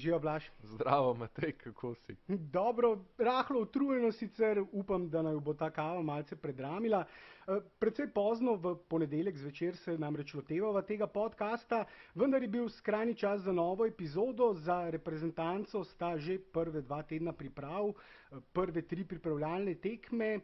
Živa Blaž. Zdravo, Matej, kako si? Dobro, rahlo utrujeno sicer, upam, da naj bo ta kava malce predramila. Precej pozno v ponedeljek zvečer se namreč lotevava tega podcasta, vendar je bil skrajni čas za novo epizodo. Za reprezentanco sta že prve 2 tedna priprav, prve 3 pripravljalne tekme,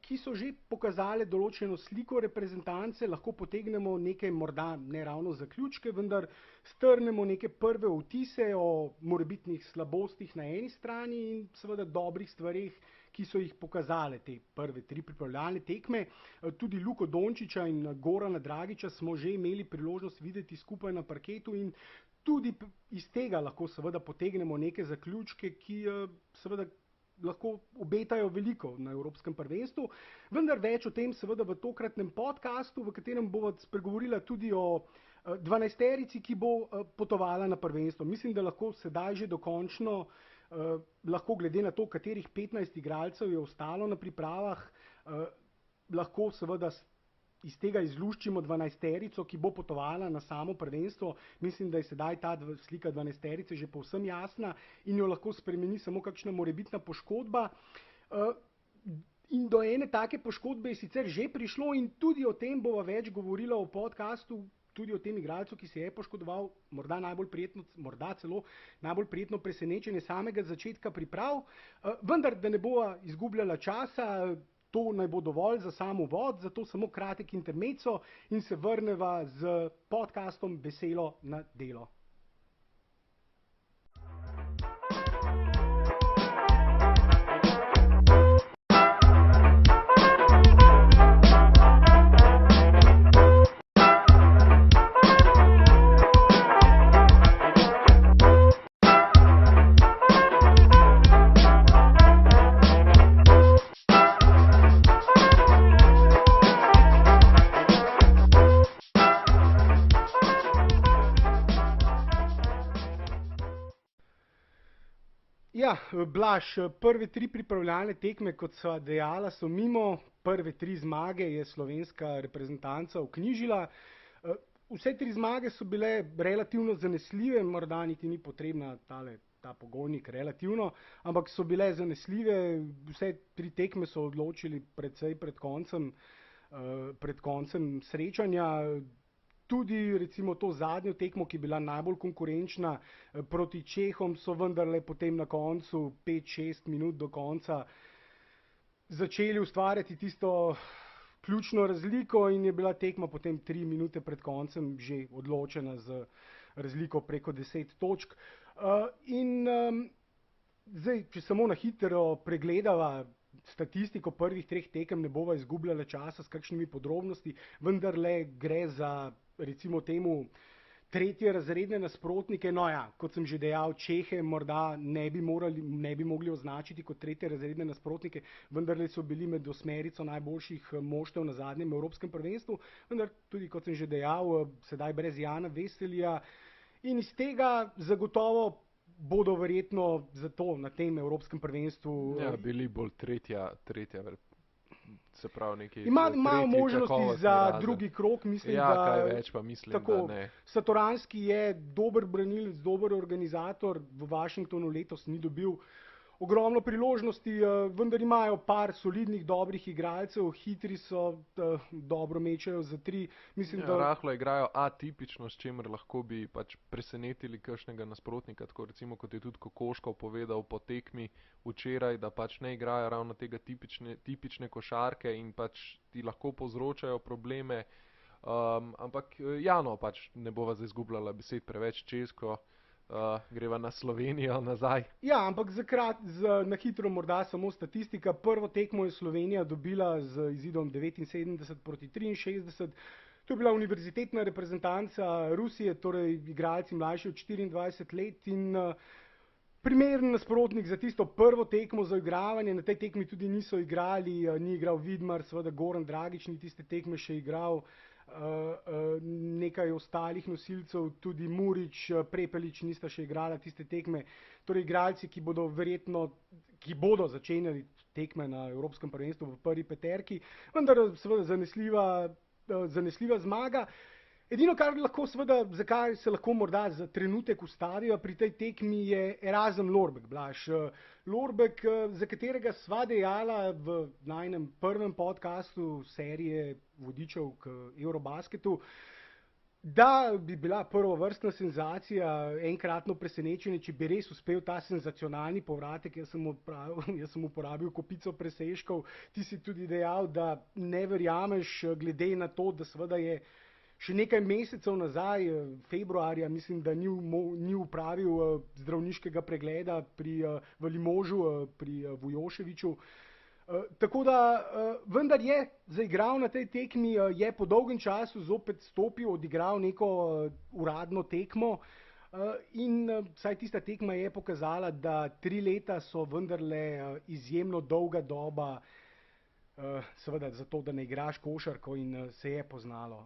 ki so že pokazale določeno sliko reprezentance. Lahko potegnemo neke morda ne ravno zaključke, vendar strnemo neke prve vtise o morebitnih slabostih na eni strani in seveda dobrih stvarih, ki so jih pokazale te prve 3 pripravljalne tekme. Tudi Luko Dončiča in Gorana Dragića smo že imeli priložnost videti skupaj na parketu in tudi iz tega lahko seveda potegnemo neke zaključke, ki seveda lahko obetajo veliko na Evropskem prvenstvu. Vendar več o tem seveda v tokratnem podcastu, v katerem bova spregovorila tudi o 12-terici, ki bo potovala na prvenstvo. Mislim, da lahko sedaj že dokončno, lahko glede na to, katerih 15 igralcev je ostalo na pripravah, lahko seveda iz tega izluščimo 12-terico, ki bo potovala na samo prvenstvo. Mislim, da je sedaj ta slika 12-terice že povsem jasna in jo lahko spremeni samo kakšna morebitna poškodba. In do ene take poškodbe je sicer že prišlo in tudi o tem bova več govorila v podcastu, tudi o tem igralcu, ki se je poškodoval, morda celo najbolj prijetno presenečenje samega začetka priprav. Vendar, da ne bova izgubljala časa, to naj bo dovolj za sam uvod, zato samo kratek intermezzo in se vrneva z podcastom Veselo na delo. Ja, Blaž, prve 3 pripravljalne tekme, kot sva dejala, so mimo. Prve 3 zmage je slovenska reprezentanca vknjižila. Vse 3 zmage so bile relativno zanesljive, morda niti ni potrebna ta pogojnik relativno, ampak so bile zanesljive. Vse 3 tekme so odločili precej pred koncem srečanja. Tudi recimo to zadnjo tekmo, ki je bila najbolj konkurenčna proti Čehom, so vendarle potem na koncu 5-6 minut do konca začeli ustvarjati tisto ključno razliko in je bila tekma potem 3 minute pred koncem že odločena z razliko preko 10 točk. Zdaj, če samo na hitro pregledava statistiko prvih 3 tekem, ne bova izgubljala časa s kakšnimi podrobnosti, vendarle gre za recimo temu tretje razredne nasprotnike. No ja, kot sem že dejal, Čehe morda ne bi mogli označiti kot tretje razredne nasprotnike, vendarle so bili med 8 najboljših moštev na zadnjem Evropskem prvenstvu, vendar tudi, kot sem že dejal, sedaj brez Jana Veselija in iz tega zagotovo bodo verjetno zato na tem Evropskem prvenstvu bili bolj tretja, se pravi neki imajo možnosti za razred. drugi krog, mislim, ja, da kaj več pa mislim, tako, da ne. Satoranski je dober branilec, dober organizator, v Washingtonu letos ni dobil ogromno priložnosti, vendar imajo par solidnih, dobrih igralcev, hitri so, dobro mečejo za 3. Mislim, da rahlo igrajo atipično, s čimer lahko bi pač presenetili kakšnega nasprotnika, tako recimo kot je tudi Kokoškov povedal po tekmi včeraj, da pač ne igrajo ravno tega tipične košarke in pač ti lahko povzročajo probleme, ampak pač ne bova zdaj izgubljala besed preveč česko. Greva na Slovenijo nazaj. Ja, ampak na hitro morda samo statistika. Prvo tekmo je Slovenija dobila z izidom 79-63. To je bila univerzitetna reprezentanca Rusije, torej igralci mlajši od 24 let in primeren nasprotnik za tisto prvo tekmo za igravanje. Na tej tekmi tudi niso igrali, ni igral Vidmar, seveda Goran Dragić ni tiste tekme še igral. Nekaj ostalih nosilcev, tudi Murić, Prepelić nista še igrala tiste tekme. Torej igralci, ki bodo začenjali tekme na Evropskem prvenstvu v prvi peterki, vendar seveda zanesljiva zmaga. Edino, kar lahko seveda, zakaj se lahko morda za trenutek ustavijo pri tej tekmi, je Erasem Lorbek, Blaž. Lorbek, za katerega sva dejala v najnem prvem podkastu serije vodičev k Eurobasketu, da bi bila prvovrstna senzacija, enkratno presenečenje, če bi res uspel ta senzacionalni povratek. Jaz sem uporabil kopico presežkov, ti si tudi dejal, da ne verjameš, glede na to, da seveda je še nekaj mesecev nazaj, februarja, mislim, da ni upravil zdravniškega pregleda v Limožu pri Vujoševiću. Tako da vendar je zaigral na tej tekmi, je po dolgem času zopet stopil, odigral neko uradno tekmo in vsaj tista tekma je pokazala, da 3 leta so vendarle izjemno dolga doba, seveda zato, da ne igraš košarko in se je poznalo.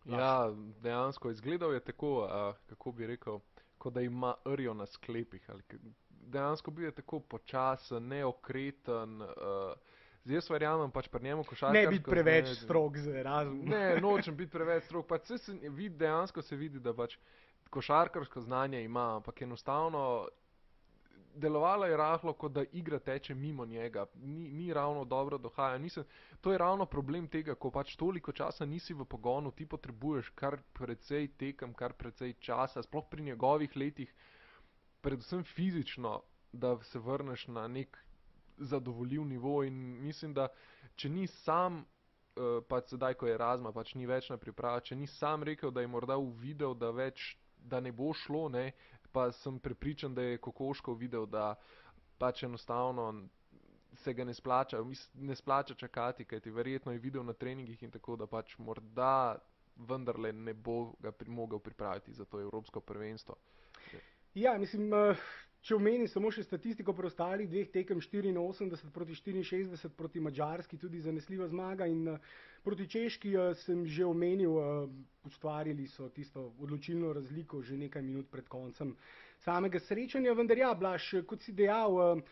Ja, dejansko izgledal je tako, kako bi rekel, kot da ima rjo na sklepih. Dejansko bil je tako počasen, neokreten. Jaz verjamem pač pri njemu košarkarsko. Ne biti preveč strog z Erasmom. Ne, nočem biti preveč strog. Pač dejansko se vidi, da pač košarkarsko znanje ima, ampak enostavno delovalo je rahlo, kot da igra teče mimo njega. Ni ravno dobro dohaja. To je ravno problem tega, ko pač toliko časa nisi v pogonu, ti potrebuješ kar precej tekem, kar precej časa, sploh pri njegovih letih, predvsem fizično, da se vrneš na nek zadovoljiv nivo in mislim, da če ni sam, pač sedaj, ko je Erasma, pač ni več na pripravi, če ni sam rekel, da je morda uvidel, da ne bo šlo, ne, pa sem prepričan, da je Kokoškov videl, da pač enostavno se ga ne splača čakati, kajti verjetno je videl na treningih in tako, da pač morda vendarle ne bo ga mogel pripraviti za to evropsko prvenstvo. Ja, mislim, če omenim samo še statistiko preostalih dveh tekem, 84 proti 64 proti Madžarski, tudi zanesljiva zmaga, in proti Češki sem že omenil, ustvarili so tisto odločilno razliko že nekaj minut pred koncem samega srečanja, vendar ja, Blaž, kot si dejal,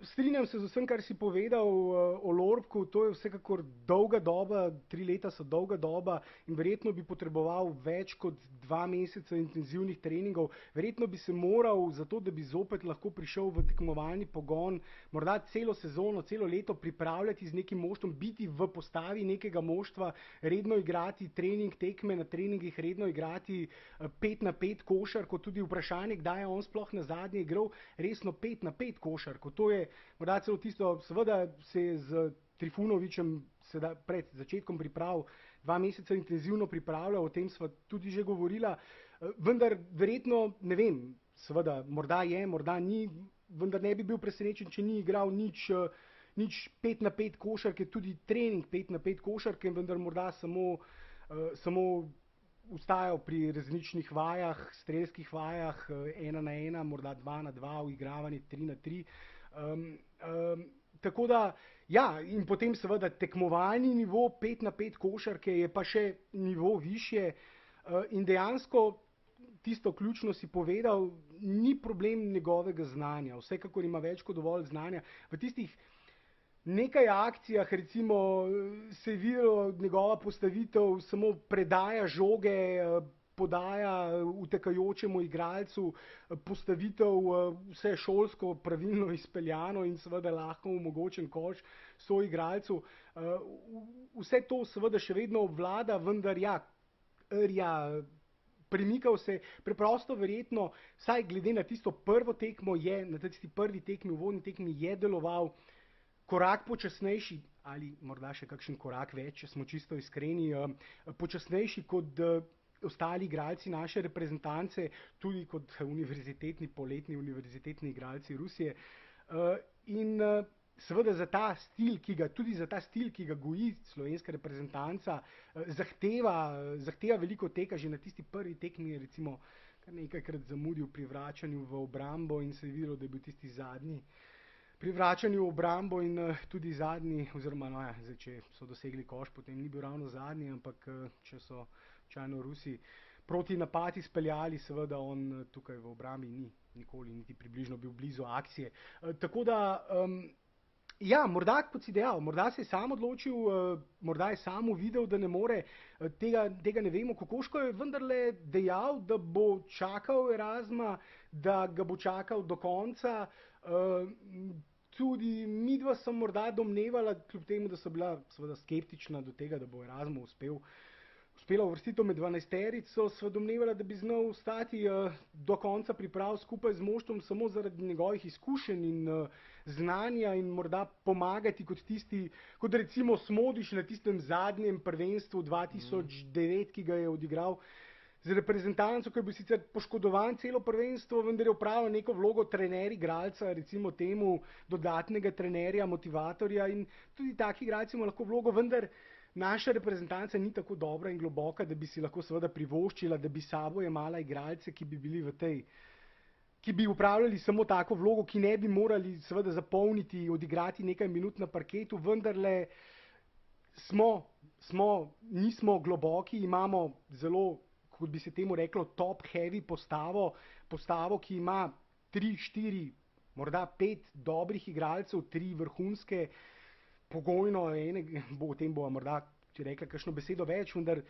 strinjam se z vsem, kar si povedal o Lorbku. To je vsekakor dolga doba, 3 leta so dolga doba in verjetno bi potreboval več kot 2 meseca intenzivnih treningov. Verjetno bi se moral, zato da bi zopet lahko prišel v tekmovalni pogon, morda celo sezono, celo leto pripravljati z nekim moštvom, biti v postavi nekega moštva, redno igrati trening, tekme na treningih, redno igrati 5-5 košarko, tudi vprašanje, kdaj je on sploh na zadnje igral resno 5-5 košarko. To je morda celo tisto, seveda se je z Trifunovićem pred začetkom priprav 2 meseca intenzivno pripravljal, o tem sva tudi že govorila, vendar verjetno, ne vem, seveda morda je, morda ni, vendar ne bi bil presenečen, če ni igral nič 5-5 košarke, tudi trening 5-5 košarke, vendar morda samo ustajal pri različnih vajah, strelskih vajah, 1-1, morda 2-2, uigravanje 3-3. Tako da, ja, in potem seveda tekmovalni nivo 5-5 košarke je pa še nivo višje in dejansko tisto ključno si povedal, ni problem njegovega znanja, vsekakor ima več kot dovolj znanja. V tistih nekaj akcijah, recimo, se je videlo njegova postavitev, samo predaja žoge, podaja utekajočemu igralcu, postavitev vse šolsko pravilno izpeljano in seveda lahko omogočen koš soigralcu. Vse to seveda še vedno obvlada, vendar ja, premikal se preprosto verjetno, vsaj glede na tisto prvo tekmo je, na tisti prvi tekmi, uvodni tekmi je deloval korak počasnejši ali morda še kakšen korak več, če smo čisto iskreni, počasnejši kot ostali igralci naše reprezentance, tudi kot poletni univerzitetni igralci Rusije. In seveda za ta stil, ki ga goji slovenska reprezentanca, zahteva veliko teka. Že na tisti prvi tekmi je recimo kar nekajkrat zamudil pri vračanju v obrambo in se je videlo, da je bil tisti zadnji pri vračanju v obrambo in tudi zadnji, oziroma no ja, zdaj, če so dosegli koš, potem ni bil ravno zadnji, ampak če so običajno Rusi proti napad izpeljali, seveda on tukaj v obrambi ni nikoli niti približno bil blizu akcije. Tako da Ja, morda, kot si dejal, morda se je sam odločil, morda je sam uvidel, da ne more, tega ne vemo. Kokoško je vendarle dejal, da bo čakal Erasma, da ga bo čakal do konca. Tudi midva sem morda domnevala, kljub temu, da so bila seveda skeptična do tega, da bo Erasmus uspela uvrstitev med 12-terico, sva domnevala, da bi znal ostati do konca priprav skupaj z moštvom samo zaradi njegovih izkušenj in znanja in morda pomagati kot recimo Smodiš na tistem zadnjem prvenstvu 2009, ki ga je odigral z reprezentanco, ki je bil sicer poškodovan celo prvenstvo, vendar je opravil neko vlogo trener igralca, recimo temu dodatnega trenerja, motivatorja in tudi taki igralci ima lahko vlogo, vendar naša reprezentanca ni tako dobra in globoka, da bi si lahko seveda privoščila, da bi sabo jemala igralce, ki bi bili ki bi upravljali samo tako vlogo, ki ne bi morali seveda zapolniti, odigrati nekaj minut na parketu, vendarle nismo globoki, imamo zelo, kot bi se temu reklo, top heavy postavo, ki ima 3, 4, morda 5 dobrih igralcev, 3 vrhunske, pogojno, o tem bo morda ti rekla kakšno besedo več, vendar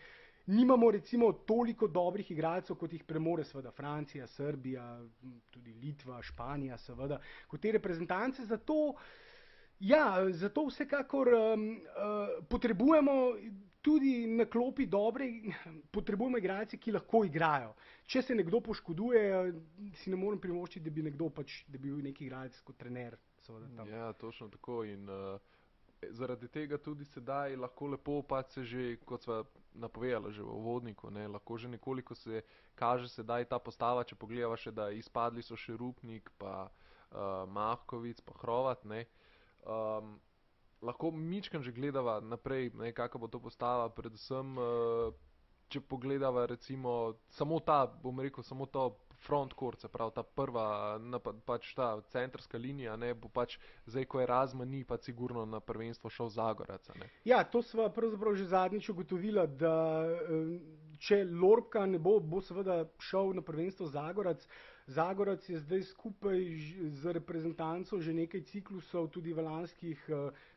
nimamo recimo toliko dobrih igralcev, kot jih premore seveda Francija, Srbija, tudi Litva, Španija seveda, kot te reprezentance, zato vsekakor potrebujemo tudi na klopi potrebujemo igralce, ki lahko igrajo. Če se nekdo poškoduje, si ne morem privoščiti, da bi nekdo da bi bil neki igralec kot trener seveda tam. Ja, točno tako in zaradi tega tudi sedaj lahko lepo se že, kot sva napovedala že v uvodniku, lahko že nekoliko se kaže sedaj ta postava, če pogledava še, da izpadli so še Rupnik, pa Mahkovic, pa Hrovat, lahko mičkam že gledava naprej, kakva bo to postava, predvsem če pogledava recimo samo to front court, se pravi ta prva, ta centrska linija, bo zdaj, ko Erasma ni, sigurno na prvenstvo šel Zagorac. Ja, to sva pravzaprav že zadnjič ugotovila, da če Lorbka ne bo seveda šel na prvenstvo Zagorac. Zagorac je zdaj skupaj z reprezentanco že nekaj ciklusov, tudi v lanskih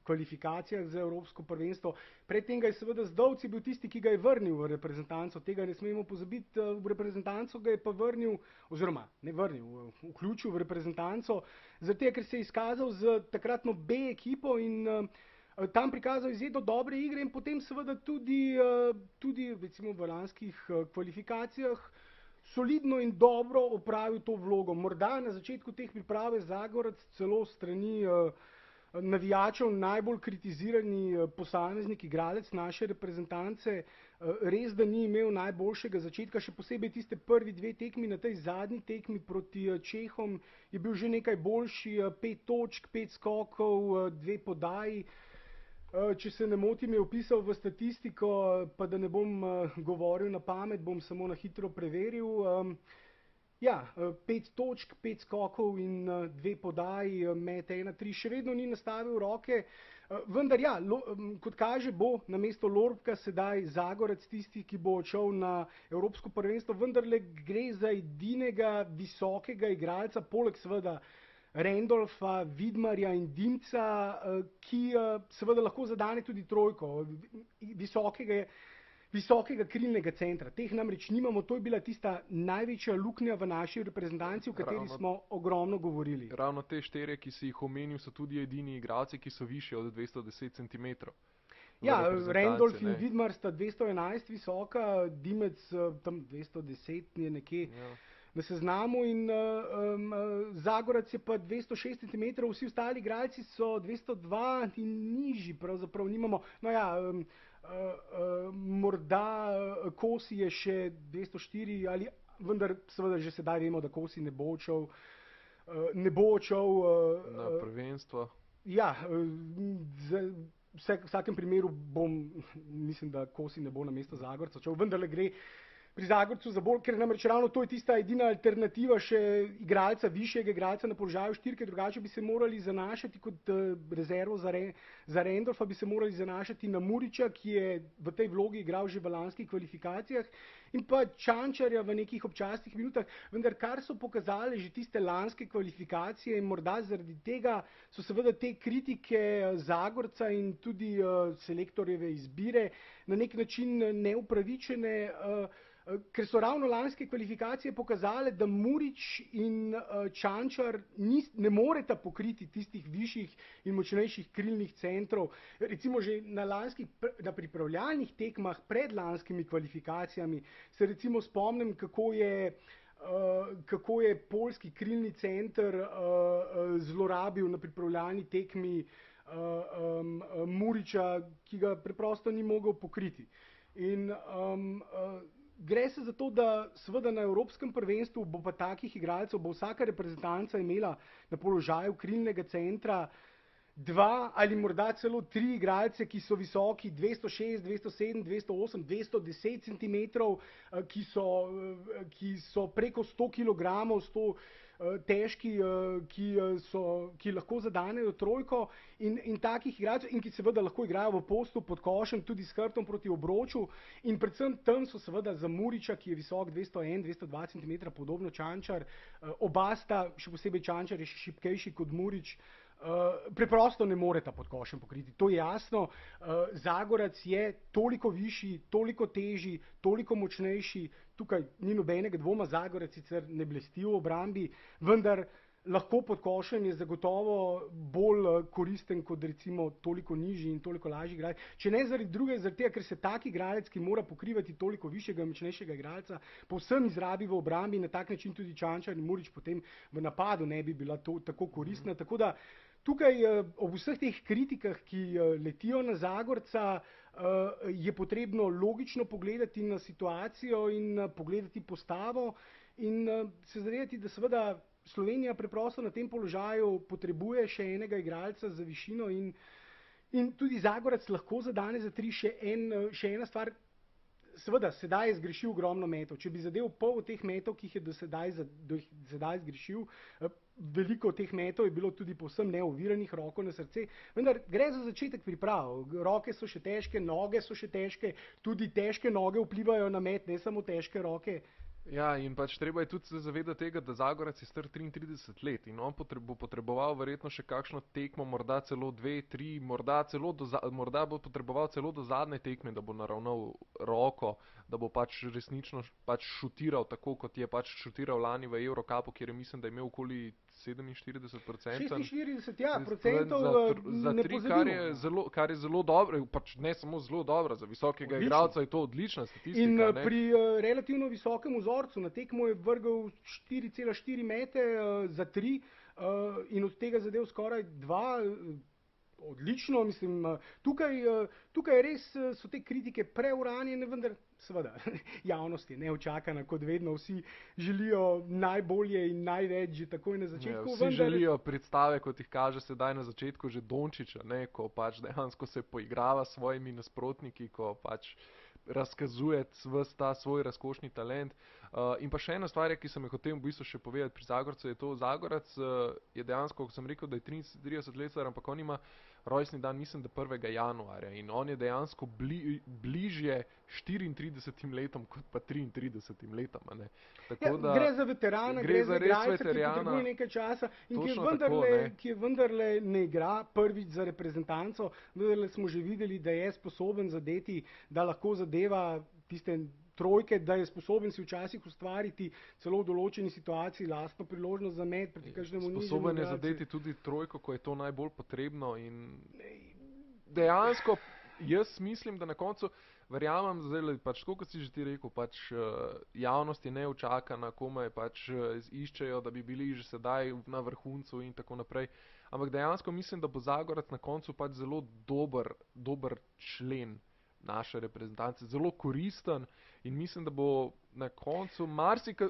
kvalifikacijah za Evropsko prvenstvo. Predtem ga je seveda Zdovci bil tisti, ki ga je vrnil v reprezentanco, tega ne smemo pozabiti, v reprezentanco ga je pa vrnil, oziroma ne vrnil, vključil v reprezentanco, zato ker se je izkazal z takratno B ekipo in tam prikazal izjemno dobre igre in potem seveda tudi recimo v lanskih kvalifikacijah solidno in dobro opravil to vlogo. Morda na začetku teh priprav je Zagorac celo strani navijačev najbolj kritizirani posameznik, igralec naše reprezentance. Res, da ni imel najboljšega začetka, še posebej tiste prvi 2 tekmi, na tej zadnji tekmi proti Čehom je bil že nekaj boljši, 5 točk, 5 skokov, 2 podaji. Če se ne motim, je vpisal v statistiko, pa da ne bom govoril na pamet, bom samo na hitro preveril. 5 točk, 5 skokov in 2 podaji, met 1-3, še vedno ni nastavil roke, vendar kot kaže, bo namesto Lorbka sedaj Zagorac tisti, ki bo odšel na Evropsko prvenstvo, vendarle gre za edinega visokega igralca, poleg seveda Randolfa, Vidmarja in Dimca, ki seveda lahko zadane tudi trojko, visokega krilnega centra. Teh namreč nimamo, to je bila tista največja luknja v naši reprezentanci, o kateri smo ogromno govorili. Ravno te 4, ki si jih omenil, so tudi edini igralci, ki so višji od 210 cm. Ja, Randolf in Vidmar sta 211 visoka, Dimec tam 210 je nekje. Ja. Na seznamu in Zagorac je pa 206 cm, vsi ostali igralci so 202 in nižji, pravzaprav nimamo. Morda Kosi je še 204, vendar seveda že sedaj vemo, da Kosi ne bo odšel na prvenstvo. Ja, v vsakem primeru mislim, da Kosi ne bo na mesto Zagorca odšel, vendarle gre pri Zagorcu za bolj, ker namreč ravno to je tista edina alternativa še igralca, višjega igralca na položaju štirke, drugače bi se morali zanašati kot rezervo za Rendorfa, bi se morali zanašati na Muriča, ki je v tej vlogi igral že v lanskih kvalifikacijah, in pa Čančarja v nekih občasnih minutah, vendar kar so pokazali že tiste lanske kvalifikacije in morda zaradi tega so seveda te kritike Zagorca in tudi selektorjeve izbire na nek način neupravičene, ker so ravno lanske kvalifikacije pokazale, da Murič in Čančar ne moreta pokriti tistih višjih in močnejših krilnih centrov. Recimo že na pripravljalnih tekmah pred lanskimi kvalifikacijami se recimo spomnim, kako je poljski krilni center zlorabil na pripravljalni tekmi Muriča, ki ga preprosto ni mogel pokriti. In gre se za to, da seveda na Evropskem prvenstvu bo pa takih igralcev, bo vsaka reprezentanca imela na položaju krilnega centra dva ali morda celo tri igralce, ki so visoki 206, 207, 208, 210 cm, ki so preko 100 kg, težki, ki lahko zadanejo trojko in takih igralcev, in ki seveda lahko igrajo v postu pod košem, tudi s hrbtom proti obroču, in predvsem tam so seveda za Muriča, ki je visok 201, 202 cm, podobno Čančar, oba sta, še posebej Čančar je še šibkejši kot Murič, preprosto ne moreta pod košem pokriti, to je jasno. Zagorac je toliko višji, toliko težji, toliko močnejši, tukaj ni nobenega dvoma, Zagorac sicer ne blesti v obrambi, vendar lahko pod košem je zagotovo bolj koristen kot recimo toliko nižji in toliko lažji igralec. Če ne zaradi druge, zaradi tega, ker se tak igralec, ki mora pokrivati toliko višjega in močnejšega igralca, povsem izrabi v obrambi, na tak način tudi Čančar in Murič potem v napadu ne bi bila tako koristna. Tako da tukaj ob vseh teh kritikah, ki letijo na Zagorca, je potrebno logično pogledati na situacijo in pogledati postavo in se zavedati, da seveda Slovenija preprosto na tem položaju potrebuje še enega igralca za višino in tudi Zagorac lahko zadane za tri. Še ena stvar, seveda sedaj je zgrešil ogromno metov. Če bi zadev pol teh metov, ki jih je do sedaj zgrešil, veliko teh metov je bilo tudi povsem neoviranih, roko na srce, vendar gre za začetek priprav. Roke so še težke, noge so še težke, tudi težke noge vplivajo na met, ne samo težke roke. Ja, in pač treba je tudi se zavedati tega, da Zagorac je star 33 let in on bo potreboval verjetno še kakšno tekmo, morda celo 2, 3, morda bo potreboval celo do zadnje tekme, da bo naravnal roko, da bo pač resnično pač šutiral tako, kot je pač šutiral lani v Eurocupu, kjer je mislim, da je imel okoli 47%. 46, ja, procentov za ne tri, pozabimo. kar je zelo dobro, pač ne samo zelo dobro, za visokega igralca je to odlična statistika. In pri relativno visokem vzorcu na tekmo je vrgel 4,4 mete za 3 in od tega zadev skoraj 2. Odlično, mislim, tukaj res so te kritike preuranjene, vendar seveda javnost je neučakana, kot vedno vsi želijo najbolje in največ že takoj na začetku. Vsi želijo predstave, kot jih kaže sedaj na začetku že Dončiča, ko pač dejansko se poigrava s svojimi nasprotniki, ko pač razkazuje ta svoj razkošni talent. In pa še ena stvar, ki sem jo hotel v bistvu še povedati pri Zagorcu, je to, Zagorac je dejansko, ko sem rekel, da je 30 let star, ampak on ima rojstni dan, mislim, da 1. januarja in on je dejansko bližje 34 letom kot pa 33 letom. Tako da gre za veterana, gre za igralca, ki potrebuje nekaj časa in ki je vendarle ne igra prvič za reprezentanco. Vendarle smo že videli, da je sposoben zadeti, da lahko zadeva tiste trojke, da je sposoben si včasih ustvariti celo v določeni situaciji lastno priložnost za met proti kakšnemu nižjemu igralcu. Sposoben je zadeti tudi trojko, ko je to najbolj potrebno in dejansko jaz mislim, da na koncu verjamem, zdaj pač tako, kot si že ti rekel, pač javnost je neučakana, komaj pač iščejo, da bi bili že sedaj na vrhuncu in tako naprej. Ampak dejansko mislim, da bo Zagorac na koncu pač zelo dober člen naše reprezentance zelo koristen in mislim, da bo na koncu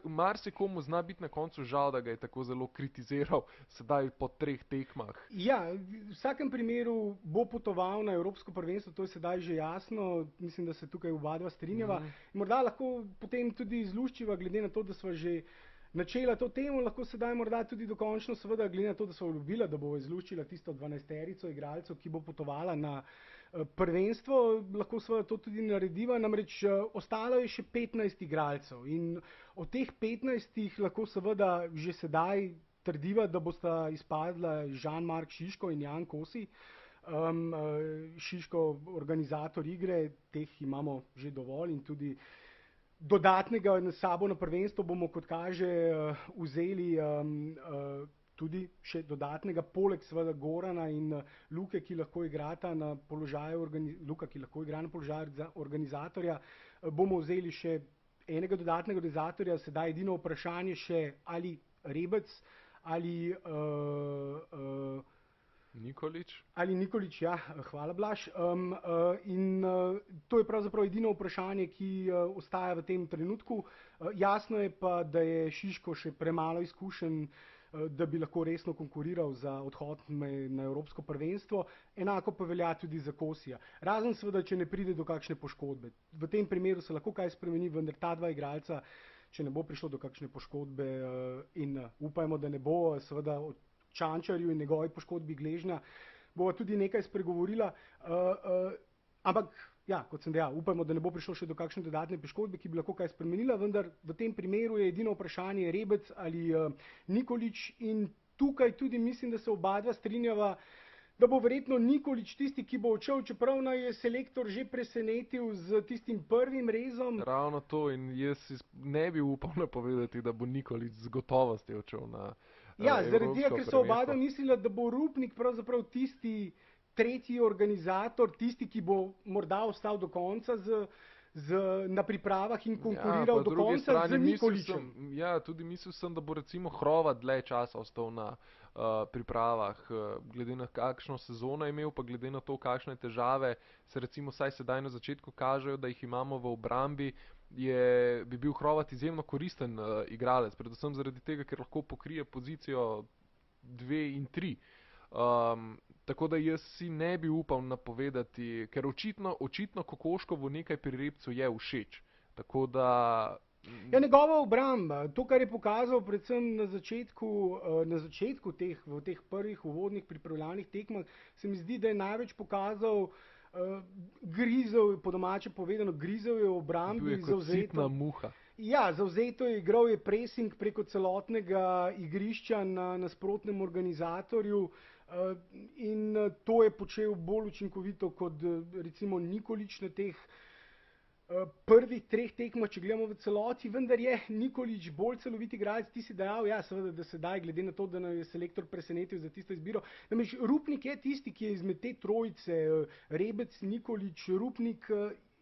marsikomu zna biti na koncu žal, da ga je tako zelo kritiziral sedaj po 3 tekmah. Ja, v vsakem primeru bo potoval na Evropsko prvenstvo, to je sedaj že jasno, mislim, da se tukaj oba dva strinjava. Morda lahko potem tudi izluščiva, glede na to, da sva že načela to temo, lahko sedaj morda tudi dokončno, seveda glede na to, da sva obljubila, da bo izluščila tisto 12-terico igralcev, ki bo potovala na prvenstvo, lahko seveda to tudi narediva, namreč ostalo je še 15 igralcev in od teh 15 lahko seveda že sedaj trdiva, da bosta izpadla Jean-Marc Šiško in Jan Kosi. Šiško, organizator igre, teh imamo že dovolj in tudi dodatnega na sabo na prvenstvo bomo, kot kaže, vzeli tudi še dodatnega, poleg seveda Gorana in Luke, ki lahko igrata na položaju Luka, ki lahko igra na položaju organizatorja, bomo vzeli še enega dodatnega organizatorja, sedaj edino vprašanje še ali Rebec ali Nikolić. Ali Nikolić, ja, hvala Blaž. To je pravzaprav edino vprašanje, ki ostaja v tem trenutku. Jasno je pa, da je Šiško še premalo izkušen, da bi lahko resno konkuriral za odhod na Evropsko prvenstvo. Enako pa velja tudi za Kosija. Razen seveda, če ne pride do kakšne poškodbe. V tem primeru se lahko kaj spremeni, vendar ta dva igralca, če ne bo prišlo do kakšne poškodbe in upajmo, da ne bo, seveda od Čančarju in njegovi poškodbi gležnja, bova tudi nekaj spregovorila, ampak ja, kot sem dejal, upajmo, da ne bo prišlo še do kakšne dodatne poškodbe, ki bi lahko kaj spremenila, vendar v tem primeru je edino vprašanje Rebec ali Nikolić in tukaj tudi mislim, da se oba dva strinjava, da bo verjetno Nikolić tisti, ki bo odšel, čeprav naj je selektor že presenetil z tistim prvim rezom. Ravno to in jaz ne bi upal napovedati, da bo Nikolić z gotovostjo odšel na Ja, zaradi tega, ker so oba dva mislila, da bo Rupnik pravzaprav tisti tretji organizator, tisti, ki bo morda ostal do konca na pripravah in konkuriral do konca z Nikolićem. Ja, tudi mislil sem, da bo recimo Hrovat dlje časa ostal na pripravah, glede na kakšno sezono je imel, pa glede na to, kakšne težave se recimo saj sedaj na začetku kažejo, da jih imamo v obrambi, bi bil Hrovat izjemno koristen igralec, predvsem zaradi tega, ker lahko pokrije pozicijo 2 in 3. Tako da jaz si ne bi upal napovedati, ker očitno Kokoškovu nekaj pri Repcu je všeč. Tako da ja, njegova obramba, to, kar je pokazal predvsem na začetku v teh prvih uvodnih pripravljalnih tekmah, se mi zdi, da je največ pokazal, grizel, po domače povedano, grizel je v obrambi. Bil je kot sitna muha. Ja, zavzeto je igral, je pressing preko celotnega igrišča na nasprotnem organizatorju in to je počel bolj učinkovito kot recimo Nikolić na teh prvih 3 tekmah, če gledamo v celoti, vendar je Nikolić bolj celovit igralec. Ti si dejal, ja, seveda, da sedaj, glede na to, da nas je selektor presenetil za tisto izbiro. Namreč Rupnik je tisti, ki je izmed te trojice, Rebec, Nikolić, Rupnik,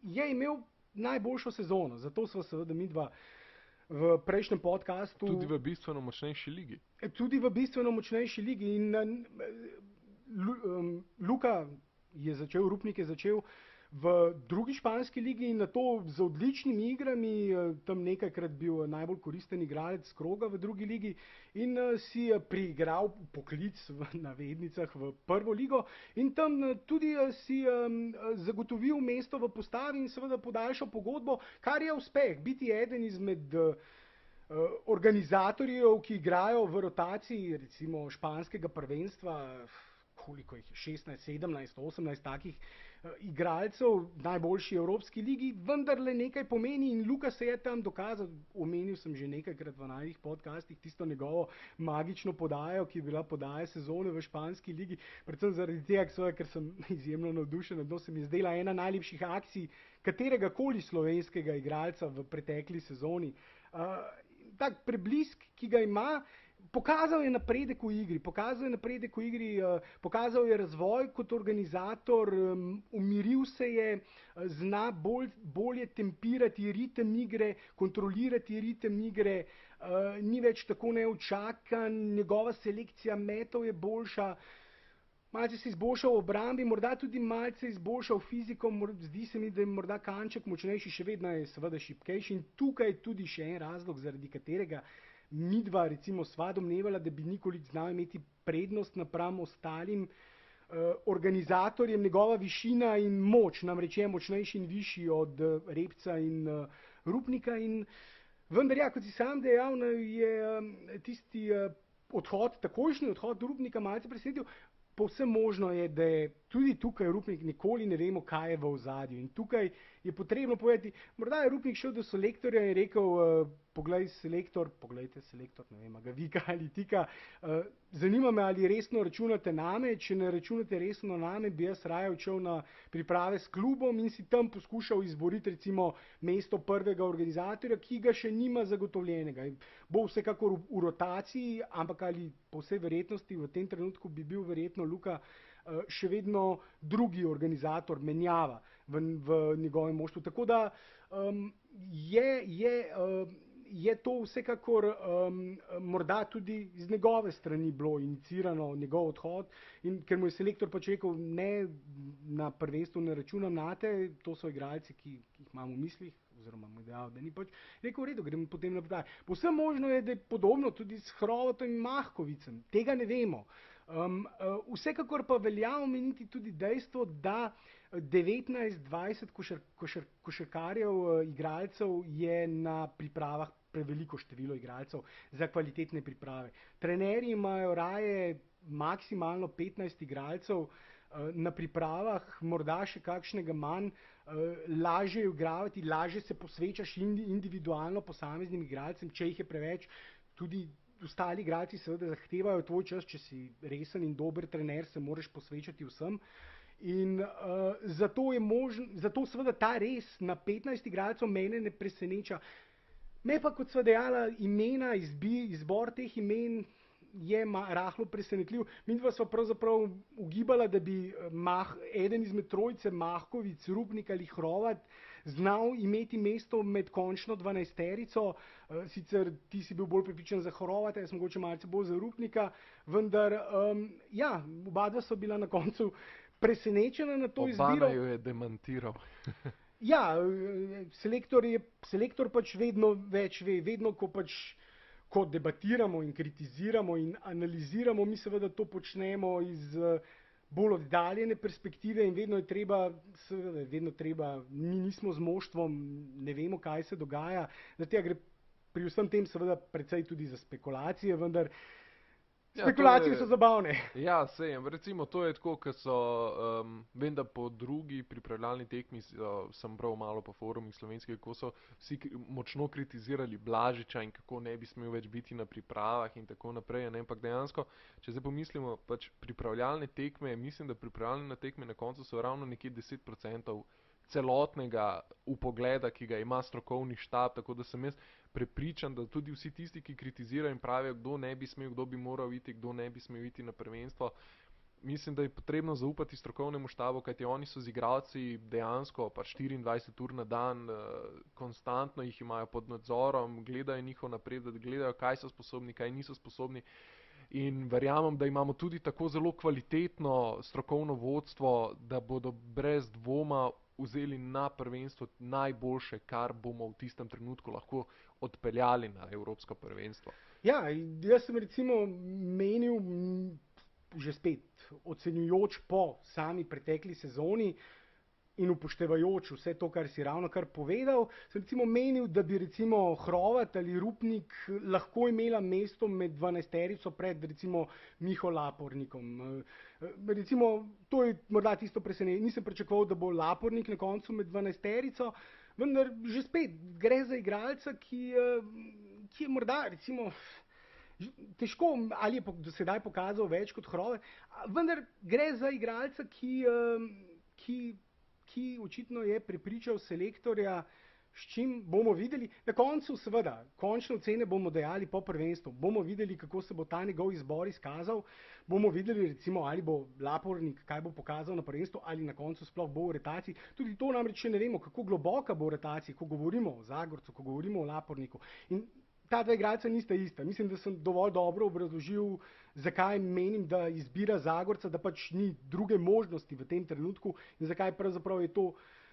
je imel najboljšo sezono. Zato sva seveda midva v prejšnjem podcastu. Tudi v bistveno močnejši ligi. Tudi v bistveno močnejši ligi. In Luka je začel, Rupnik je začel v drugi španski ligi in na to z odličnimi igrami, tam nekajkrat bil najbolj koristen igralec kroga v drugi ligi in si priigral poklic v navednicah v prvo ligo in tam tudi si zagotovil mesto v postavi in seveda podaljšal pogodbo, kar je uspeh. Biti eden izmed organizatorjev, ki igrajo v rotaciji recimo španskega prvenstva, koliko jih je, 16, 17, 18 takih igralcev, najboljši evropski ligi, vendarle nekaj pomeni in Luka se je tam dokazal. Omenil sem že nekajkrat v najnih podcastih tisto njegovo magično podajo, ki je bila podaja sezone v španski ligi, predvsem zaradi tega, ker sem izjemno navdušen, no, se mi je zdela ena najlepših akcij katerega koli slovenskega igralca v pretekli sezoni. Tak preblisk, ki ga ima, pokazal je napredek v igri, pokazal je razvoj kot organizator, umiril se je, zna bolje tempirati ritem igre, kontrolirati ritem igre, ni več tako neučakan, njegova selekcija metov je boljša. malce se izboljšal v obrambi, morda tudi malce izboljšal fiziko, zdi se mi, da je morda kanček močnejši, še vedno je seveda šibkejši in tukaj tudi še en razlog, zaradi katerega midva recimo sva domnevala, da bi Nikolić znal imeti prednost napram ostalim organizatorjem, njegova višina in moč, namreč je močnejši in višji od Repca in Rupnika in vendar ja, kot si sam dejal, je tisti odhod, takojšnji odhod Rupnika malce presenetil. Povsem možno je, da je tudi tukaj Rupnik, nikoli ne vemo, kaj je v ozadju. In tukaj je potrebno povedati, morda je Rupnik šel do selektorja in rekel, poglejte selektor, ne vem, ga vika ali tika, zanima me, ali resno računate name, če ne računate resno name, bi jaz raje odšel na priprave s klubom in si tam poskušal izboriti recimo mesto prvega organizatorja, ki ga še nima zagotovljenega. Bo vsekakor v rotaciji, ampak ali po vsej verjetnosti v tem trenutku bi bil verjetno Luka še vedno drugi organizator, menjava v njegovem moštvu. Tako da je to vsekakor morda tudi z njegove strani bilo inicirano, njegov odhod, in ker mu je selektor pač rekel, ne, na prvenstvu ne računam nate, to so igralci, ki jih imam v mislih, oziroma mu je dejal, da ni pač, rekel, v redu, gremo potem naprej. Povsem možno je, da je podobno tudi s Hrovatom in Mahkovicem, tega ne vemo. Vsekakor pa velja omeniti tudi dejstvo, da 19-20 košarkarjev, igralcev je na pripravah preveliko število igralcev za kvalitetne priprave. Trenerji imajo raje maksimalno 15 igralcev na pripravah, morda še kakšnega manj, lažje je igravati, lažje se posvečaš individualno posameznim igralcem, če jih je preveč, tudi ostali igralci seveda zahtevajo tvoj čas, če si resen in dober trener, se moraš posvečati vsem. In zato seveda ta res na 15 igralcev mene ne preseneča. Me pa, kot sva dejala, imena, izbor teh imen je rahlo presenetljiv. Midva sva pravzaprav ugibala, da bi eden izmed trojice, Mahkovic, Rupnik ali Hrovat, znal imeti mesto med končno 12-terico, sicer ti si bil bolj prepričan za Hrovata, jaz mogoče malce bolj za Rupnika, vendar ja, oba dva so bila na koncu presenečena na to izbiro. Obama jo je demantiral. Ja, selektor pač vedno več ve, vedno ko debatiramo in kritiziramo in analiziramo, mi seveda to počnemo iz bolj oddaljene perspektive in vedno je treba, mi nismo z moštvom, ne vemo, kaj se dogaja, zato gre pri vsem tem seveda precej tudi za spekulacije, vendar spekulacije so zabavne. Ja, sejem. Recimo, to je tako, ker so, vem, da po drugi pripravljalni tekmi sem bral malo po forumih slovenskih, kako so vsi močno kritizirali Blažiča in kako ne bi smel več biti na pripravah in tako naprej. Ne? Ampak dejansko, če zdaj pomislimo, pač pripravljalne tekme, mislim, da pripravljalne tekme na koncu so ravno nekje 10% celotnega upogleda, ki ga ima strokovni štab, tako da sem jaz prepričan, da tudi vsi tisti, ki kritizirajo in pravijo, kdo ne bi smel, kdo bi moral iti, kdo ne bi smel iti na prvenstvo, mislim, da je potrebno zaupati strokovnemu štabu, kajti oni so z igralci dejansko pa 24 ur na dan, konstantno jih imajo pod nadzorom, gledajo njihov napredek, gledajo, kaj so sposobni, kaj niso sposobni. In verjamem, da imamo tudi tako zelo kvalitetno strokovno vodstvo, da bodo brez dvoma vzeli na prvenstvo najboljše, kar bomo v tistem trenutku lahko odpeljali na evropsko prvenstvo. Ja, jaz sem recimo menil, že spet ocenjujoč po sami pretekli sezoni in upoštevajoč vse to, kar si ravno kar povedal, sem recimo menil, da bi recimo Hrovat ali Rupnik lahko imela mesto med 12-terico pred recimo Miho Lapornikom. Recimo, to je morda tisto presenečenje, nisem pričakoval, da bo Lapornik na koncu med 12-terico, vendar že spet gre za igralca, ki je morda recimo težko, ali je do sedaj pokazal več kot Hrovat, vendar gre za igralca, ki očitno je prepričal selektorja, s čim bomo videli. Na koncu seveda, končne ocene bomo dejali po prvenstvu, bomo videli, kako se bo ta njegov izbor izkazal, bomo videli recimo, ali bo Lapornik, kaj bo pokazal na prvenstvu, ali na koncu sploh bo v rotaciji. Tudi to namreč še ne vemo, kako globoka bo v rotaciji, ko govorimo o Zagorcu, ko govorimo o Laporniku. In ta dva igralca nista ista. Mislim, da sem dovolj dobro obrazložil, zakaj menim, da izbira Zagorca, da pač ni druge možnosti v tem trenutku in zakaj pravzaprav je to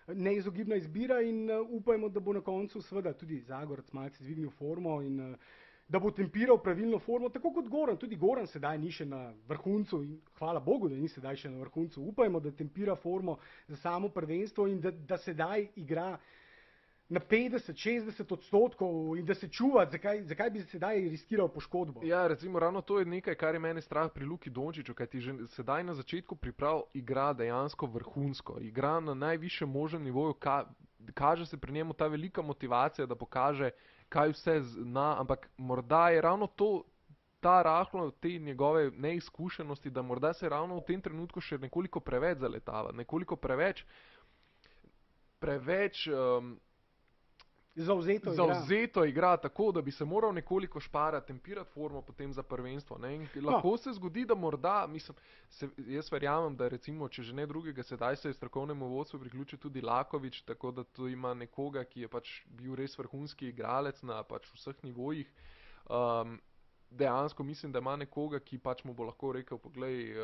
neizogibna izbira in upajmo, da bo na koncu seveda tudi Zagorec malce dvignil formo in da bo tempiral pravilno formo, tako kot Goran. Tudi Goran sedaj ni še na vrhuncu in hvala Bogu, da ni sedaj še na vrhuncu. Upajmo, da tempira formo za samo prvenstvo in da sedaj igra na 50-60% in da se čuva, zakaj bi sedaj riskiral poškodbo. Ja, recimo ravno to je nekaj, kar je mene strah pri Luki Dončiću, kajti že sedaj na začetku priprav igra dejansko vrhunsko, igra na najvišjem možnem nivoju, kaže se pri njemu ta velika motivacija, da pokaže, kaj vse zna, ampak morda je ravno to, ta rahlo, te njegove neizkušenosti, da morda se ravno v tem trenutku še nekoliko preveč zaletava, nekoliko preveč zavzeto igra, tako da bi se moral nekoliko šparati, tempirati formo potem za prvenstvo. Ne? In lahko se zgodi, da morda, jaz verjamem, da recimo, če že ne drugega, sedaj se je strokovnemu vodstvu priključil tudi Lakovič, tako da tu ima nekoga, ki je pač bil res vrhunski igralec na pač vseh nivojih. Dejansko mislim, da ima nekoga, ki pač mu bo lahko rekel, poglej,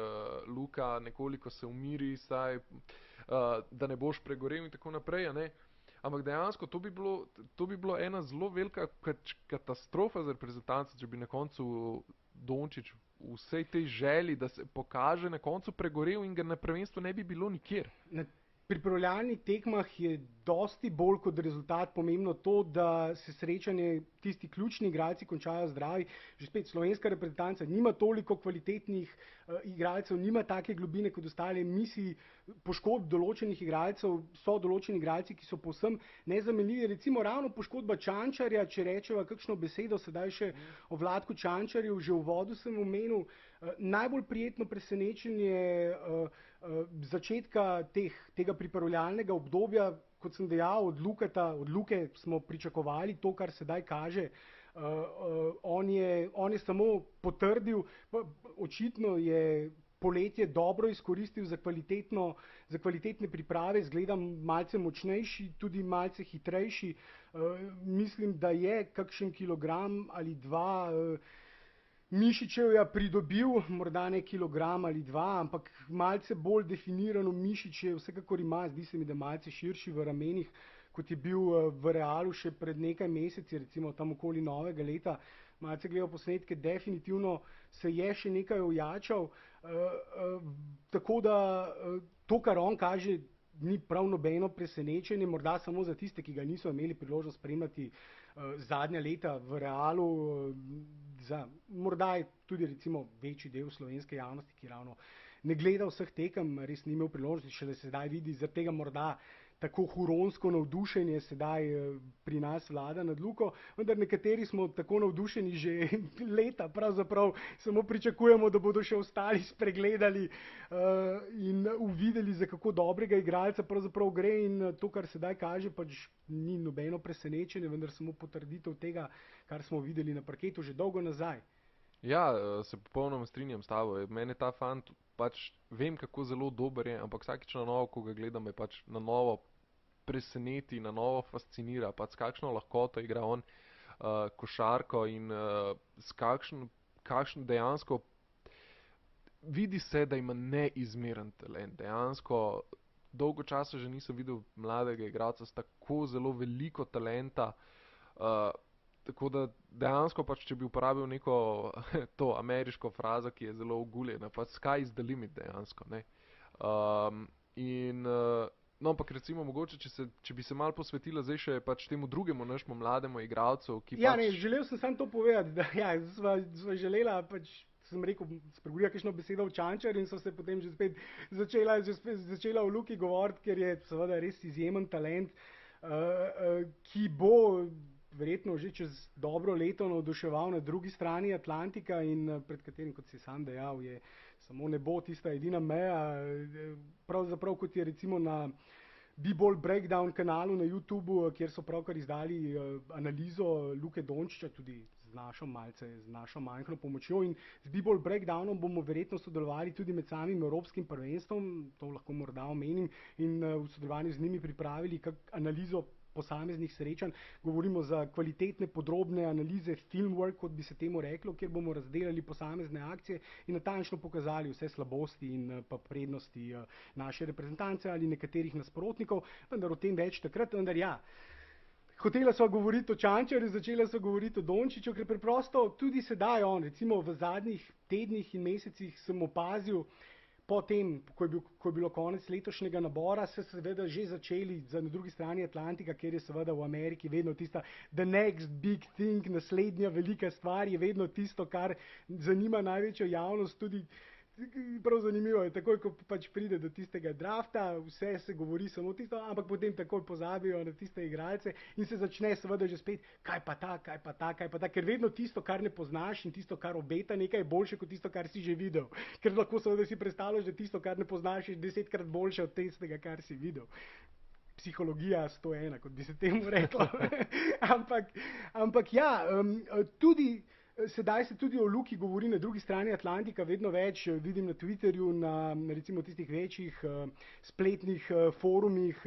Luka, nekoliko se umiri, saj, da ne boš pregorel in tako naprej, a ne. Ampak dejansko to bi bilo ena zelo velika katastrofa za reprezentanco, če bi na koncu Dončić v vsej tej želji, da se pokaže, na koncu pregorel in ga na prvenstvu ne bi bilo nikjer. Na pripravljalnih tekmah je dosti bolj kot rezultat pomembno to, da se srečanje, tisti ključni igralci končajo zdravi. Že spet slovenska reprezentanca nima toliko kvalitetnih igralcev, nima take globine kot ostale. Misli poškodb določenih igralcev, so določeni igralci, ki so povsem nezamenljivi. Recimo ravno poškodba Čančarja, če rečeva kakšno besedo sedaj še o Vlatku Čančarju, že v uvodu sem omenil, najbolj prijetno presenečenje začetka tega pripravljalnega obdobja, kot sem dejal, od Luke smo pričakovali to, kar sedaj kaže. On je samo potrdil, očitno je poletje dobro izkoristil za kvalitetne priprave, izgleda malce močnejši, tudi malce hitrejši. Mislim, da je kakšen kilogram ali dva mišičevja pridobil, morda ne kilogram ali dva, ampak malce bolj definirano mišičje vsekakor ima, zdi se mi, da malce širši v ramenih, kot je bil v Realu še pred nekaj meseci, recimo tam okoli novega leta. Malce gledal posnetke, definitivno se je še nekaj ojačal, tako da to, kar on kaže, ni prav nobeno presenečenje, morda samo za tiste, ki ga niso imeli priložnost spremljati zadnja leta v Realu, morda je tudi recimo večji del slovenske javnosti, ki ravno ne gleda vseh tekem, res ni imel priložnosti, šele sedaj vidi, zaradi tega morda tako huronsko navdušenje sedaj pri nas vlada nad Luko, vendar nekateri smo tako navdušeni že leta, pravzaprav samo pričakujemo, da bodo še ostali spregledali in uvideli, za kako dobrega igralca pravzaprav gre in to, kar sedaj kaže, pač ni nobeno presenečenje, vendar samo potrditev tega, kar smo videli na parketu že dolgo nazaj. Ja, se popolnoma strinjam s tabo. Mene ta fant, pač vem, kako zelo dober je, ampak vsakič na novo, ko ga gledam, me pač na novo preseneti, na novo fascinira, pač s kakšno lahkoto igra on košarko in s kakšen dejansko vidi se, da ima neizmeren talent. Dejansko dolgo časa že nisem videl mladega igralca s tako zelo veliko talenta, tako da dejansko pač, če bi uporabil neko to ameriško frazo, ki je zelo oguljena, pač sky is the limit dejansko, ne. No, ampak recimo mogoče, če bi se malo posvetila zdaj še pač temu drugemu našemu mlademu igralcu, ki ja, pač... želel sem samo to povedati, da ja, sva želela pač, sem rekel, spregovorila kakšno besedo o Čančarju in so se potem že spet začela o Luki govoriti, ker je seveda res izjemen talent, ki bo verjetno že čez dobro leto navduševal na drugi strani Atlantika in pred katerim, kot si sam dejal, je samo nebo tista edina meja. Pravzaprav kot je recimo na B-Ball Breakdown kanalu na YouTubu, kjer so pravkar izdali analizo Luke Dončića, tudi z našo majhno pomočjo in z B-Ball Breakdownom bomo verjetno sodelovali tudi med samim evropskim prvenstvom, to lahko morda omenim, in v sodelovanju z njimi pripravili analizo posameznih srečanj, govorimo za kvalitetne, podrobne analize, filmwork, kot bi se temu reklo, kjer bomo razdelali posamezne akcije in natančno pokazali vse slabosti in pa prednosti naše reprezentance ali nekaterih nasprotnikov, vendar o tem več takrat, vendar ja. Hotela sva govoriti o Čančarju, začela sva govoriti o Dončiću, ker preprosto tudi sedaj recimo v zadnjih tednih in mesecih sem opazil, potem, ko je bilo konec letošnjega nabora, se seveda že začeli na drugi strani Atlantika, kjer je seveda v Ameriki vedno tista the next big thing, naslednja velika stvar je vedno tisto, kar zanima največjo javnost, tudi prav zanimivo je, takoj ko pač pride do tistega drafta, vse se govori samo tisto, ampak potem takoj pozabijo na tiste igralce in se začne seveda že spet, kaj pa ta, ker vedno tisto, kar ne poznaš in tisto, kar obeta nekaj, je boljše kot tisto, kar si že videl. Ker lahko seveda si predstavljaš, da tisto, kar ne poznaš, je 10-krat boljše od tistega, kar si videl. Psihologija 101, kot bi se temu reklo. ampak ja, tudi sedaj se tudi o Luki govori na drugi strani Atlantika, vedno več vidim na Twitterju, na recimo tistih večjih spletnih forumih,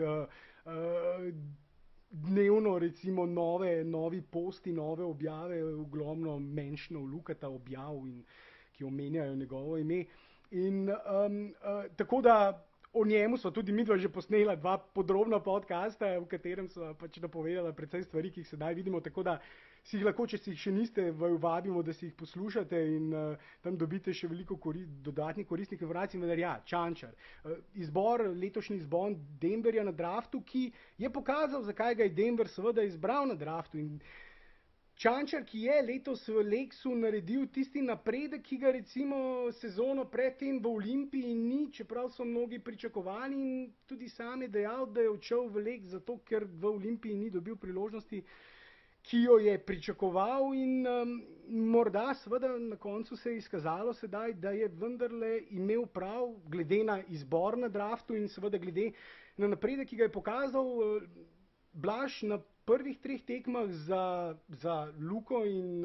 dnevno recimo novi posti, nove objave, ogromno mentionov Lukata objav, ki omenjajo njegovo ime. In tako da o njemu so tudi midva že posnela 2 podrobna podcasta, v katerem so pač napovedala precej stvari, ki jih sedaj vidimo, tako da si jih lahko, če si jih še niste, vabimo, da si jih poslušate in tam dobite še veliko dodatnih koristnih informacij. Vendar ja, Čančar. Letošnji izbor Denverja na draftu, ki je pokazal, zakaj ga je Denver seveda izbral na draftu. In Čančar, ki je letos v Leksu naredil tisti napredek, ki ga recimo sezono predtem v Olimpiji ni, čeprav so mnogi pričakovali, in tudi sam je dejal, da je odšel v Lek zato, ker v Olimpiji ni dobil priložnosti, ki jo je pričakoval, in morda seveda na koncu se je izkazalo sedaj, da je vendarle imel prav, glede na izbor na draftu in seveda glede na napredek, ki ga je pokazal Blaž na prvih 3 tekmah za Luko in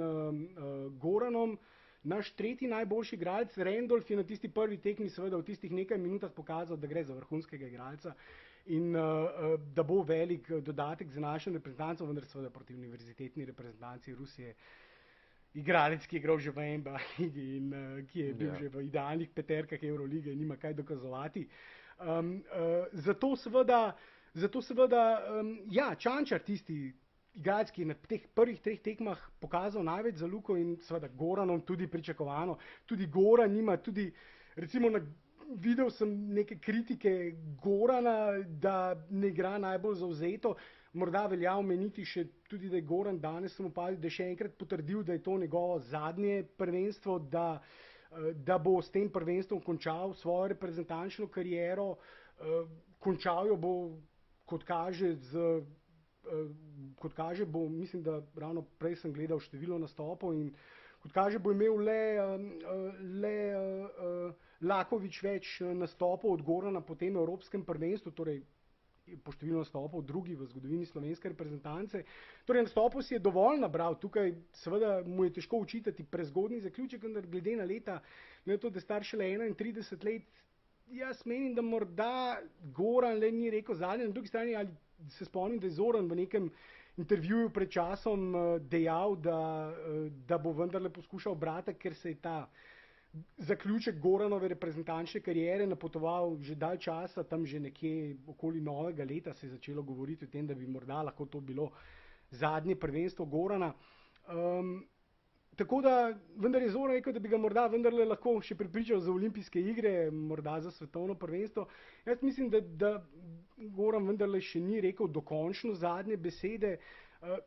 Goranom. Naš tretji najboljši igralec, Randolph, je na tisti prvi tekmi seveda v tistih nekaj minutah pokazal, da gre za vrhunskega igralca in da bo velik dodatek za našo reprezentanco, vendar seveda proti univerzitetni reprezentanci Rusije. Igralec, ki je igral že v NBA in ki je bil že v idealnih peterkah Eurolige, nima kaj dokazovati. Zato seveda, ja, Čančar tisti igralec, ki je na teh prvih 3 tekmah pokazal največ za Luko, in seveda Goranom tudi pričakovano. Tudi Goran nima, tudi recimo videl sem neke kritike Gorana, da ne igra najbolj zavzeto. Morda velja omeniti še tudi, da je Goran danes, sem opazil, da je še enkrat potrdil, da je to njegovo zadnje prvenstvo, da bo s tem prvenstvom končal svojo reprezentančno kariero. Končal jo bo, kot kaže, bo, mislim, da ravno prej sem gledal število nastopov, in kot kaže, bo imel le Lakovič več nastopov od Gorana po tem evropskem prvenstvu, torej po številu nastopov drugi v zgodovini slovenske reprezentance. Torej nastopov si je dovolj nabral, tukaj seveda mu je težko učitati prezgodnji zaključek, vendar glede na leta, glede na to, da je star šele 31 let, jaz menim, da morda Goran le ni rekel zadnje. Na drugi strani, ali se spomnim, da je Zoran v nekem intervjuju pred časom dejal, da bo vendarle poskušal brati, ker se je ta zaključek Goranove reprezentančne kariere napotoval že dalj časa, tam že nekje okoli novega leta se je začelo govoriti o tem, da bi morda lahko to bilo zadnje prvenstvo Gorana. Tako da, vendar je Zoran rekel, da bi ga morda vendarle lahko še prepričal za olimpijske igre, morda za svetovno prvenstvo. Jaz mislim, da Goran vendarle še ni rekel dokončno zadnje besede.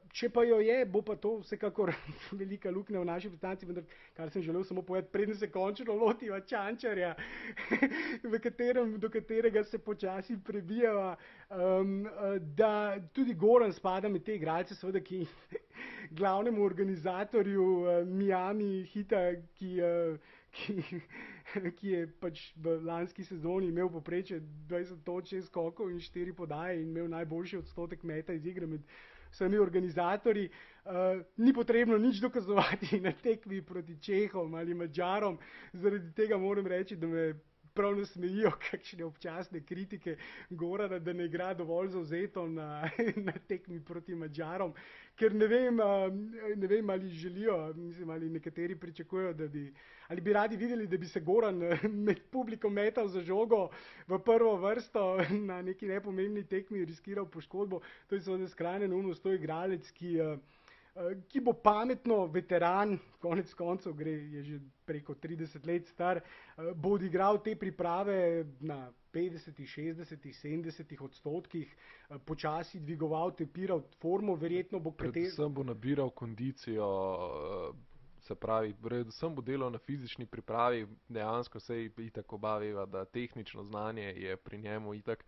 Če pa jo je, bo pa to vsekakor velika luknja v naši reprezentanci, vendar kar sem želel samo povedati, preden se končno lotiva Čančarja, do katerega se počasi prebijava, da tudi Goran spada med te igralce, seveda, ki glavnemu organizatorju Miami Hita, ki je pač v lanski sezoni imel povprečje 20 točk, 6 skokov in 4 podaje in imel najboljši odstotek meta iz igre med vsemi organizatorji. Ni potrebno nič dokazovati na tekmi proti Čehom ali Madžarom. Zaradi tega moram reči, da me prav nasmejijo kakšne občasne kritike Gorana, da ne igra dovolj zavzeto na tekmi proti Madžarom, ker ne vem, ali želijo, mislim, ali nekateri pričakujejo, ali bi radi videli, da bi se Goran med publiko metal za žogo v prvo vrsto na neki nepomembni tekmi, riskiral poškodbo. To je seveda skrajna neumnost, to je igralec, ki bo pametno, veteran, konec koncev je že preko 30 let star, bo odigral te priprave na 50, 60, 70 odstotkih, počasi dvigoval, tepiral formo, verjetno bo predvsem bo nabiral kondicijo, se pravi, predvsem bo delal na fizični pripravi, dejansko se itak oba veva, da tehnično znanje je pri njemu itak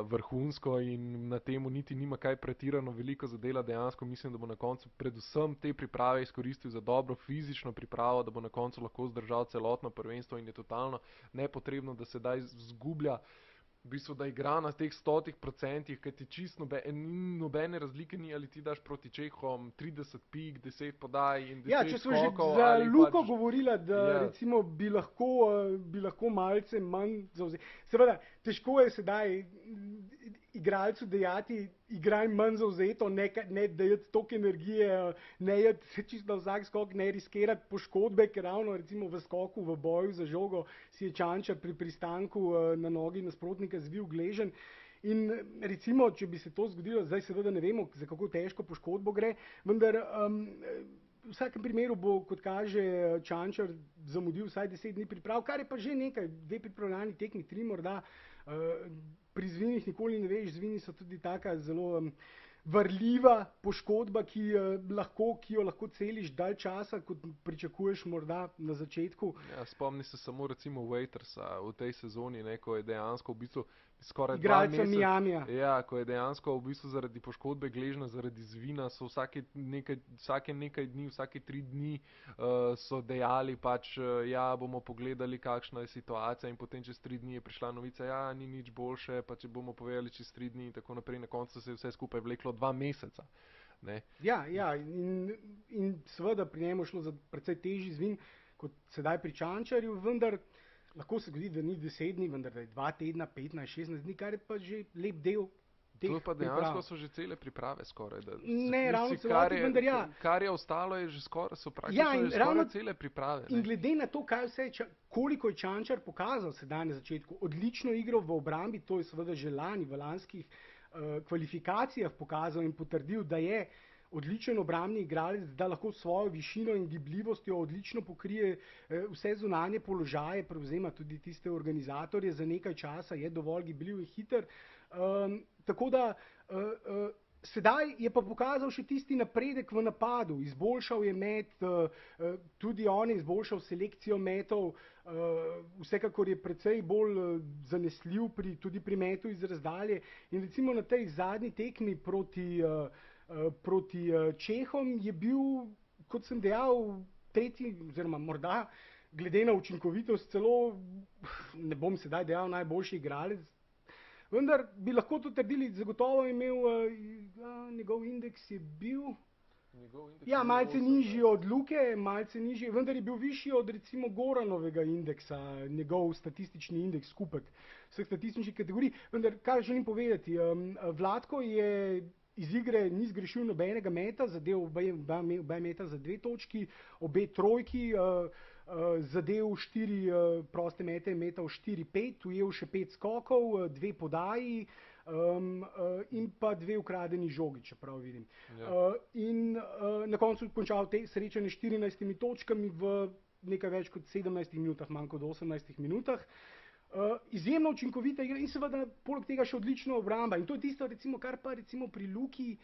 vrhunsko in na temu niti nima kaj pretirano veliko zadela. Dejansko mislim, da bo na koncu predvsem te priprave izkoristil za dobro fizično pripravo, da bo na koncu lahko zdržal celotno prvenstvo in je totalno nepotrebno, da se daj zgublja, v bistvu, da igra na teh 100%, ker ti čisto nobene razlike ni, ali ti daš proti Čehom 30 pik, 10 podaj in 10 skokov. Ja, če smo že za Luko govorila, da recimo bi lahko malce manj zavzeti. Seveda, težko je sedaj igralcu dejati, igraj manj zavzeto, ne dajati toliko energije, ne jeti čisto na vsak skok, ne riskirati poškodbe, ker ravno recimo v skoku, v boju za žogo si je Čančar pri pristanku na nogi nasprotnika zvil gleženj. In recimo, če bi se to zgodilo, zdaj seveda ne vemo, za kako težko poškodbo gre, vendar v vsakem primeru bo, kot kaže, Čančar zamudil vsaj 10 dni priprav, kar je pa že nekaj, 2 pripravljalni tekmi, 3 morda. Pri zvinih nikoli ne veš, zvini so tudi taka zelo varljiva poškodba, ki jo lahko celiš dalj časa, kot pričakuješ morda na začetku. Ja, spomni se samo recimo Waitersa v tej sezoni, ko je dejansko v bistvu skoraj igralca Miamija. Ja, ko je dejansko v bistvu zaradi poškodbe gležna, zaradi zvina, so vsake nekaj dni, vsake 3 dni so dejali pač, bomo pogledali, kakšna je situacija in potem čez 3 dni je prišla novica, ni nič boljše, pa če bomo povedali čez 3 dni in tako naprej, na koncu se je vse skupaj vleklo 2 meseca. Ne? Ja, in seveda pri njemu šlo za precej težji zvin, kot sedaj pri Čančarju, vendar lahko se zgodi, da ni 10 dni, vendar da je 2 tedna, 15, 16 dni, kar je pa že lep del teh priprav. To pa dejansko so že cele priprave skoraj. Ne, ravno celoti, vendar ja. Kar je ostalo, je že skoraj, so praktično že skoraj cele priprave. In glede na to, koliko je Čančar pokazal sedaj na začetku, odlično igro v obrambi, to je seveda že lani v lanskih kvalifikacijah pokazal in potrdil, da je odličen obrambni igralec, da lahko svojo višino in gibljivostjo odlično pokrije vse zunanje položaje, prevzema tudi tiste organizatorje za nekaj časa, je dovolj gibljiv in hiter. Tako da sedaj je pa pokazal še tisti napredek v napadu, izboljšal je met, tudi on je izboljšal selekcijo metov, vsekakor je precej bolj zanesljiv tudi pri metu iz razdalje in recimo na tej zadnji tekmi proti Čehom je bil, kot sem dejal, tretji oziroma morda glede na učinkovitost celo, ne bom sedaj dejal najboljši igralec, vendar bi lahko to trdili, zagotovo imel njegov indeks je bil malce nižji od Luke, malce nižji, vendar je bil višji od recimo Goranovega indeksa, njegov statistični indeks skupek vseh statističnih kategorij. Vendar, kaj želim povedati, Vlatko je iz igre ni zgrešil nobenega meta, zadev oba meta za 2 točki, obe trojki, zadev 4 proste mete, metal 4-5, ujel še 5 skokov, 2 podaji in pa 2 ukradeni žogi, če prav vidim. Ja. In na koncu končal te srečanje 14 točkami v nekaj več kot 17 minutah, manj kot 18 minutah. Izjemno učinkovita igra in seveda poleg tega še odlična obramba. In to je tisto, recimo, kar pa recimo pri Luki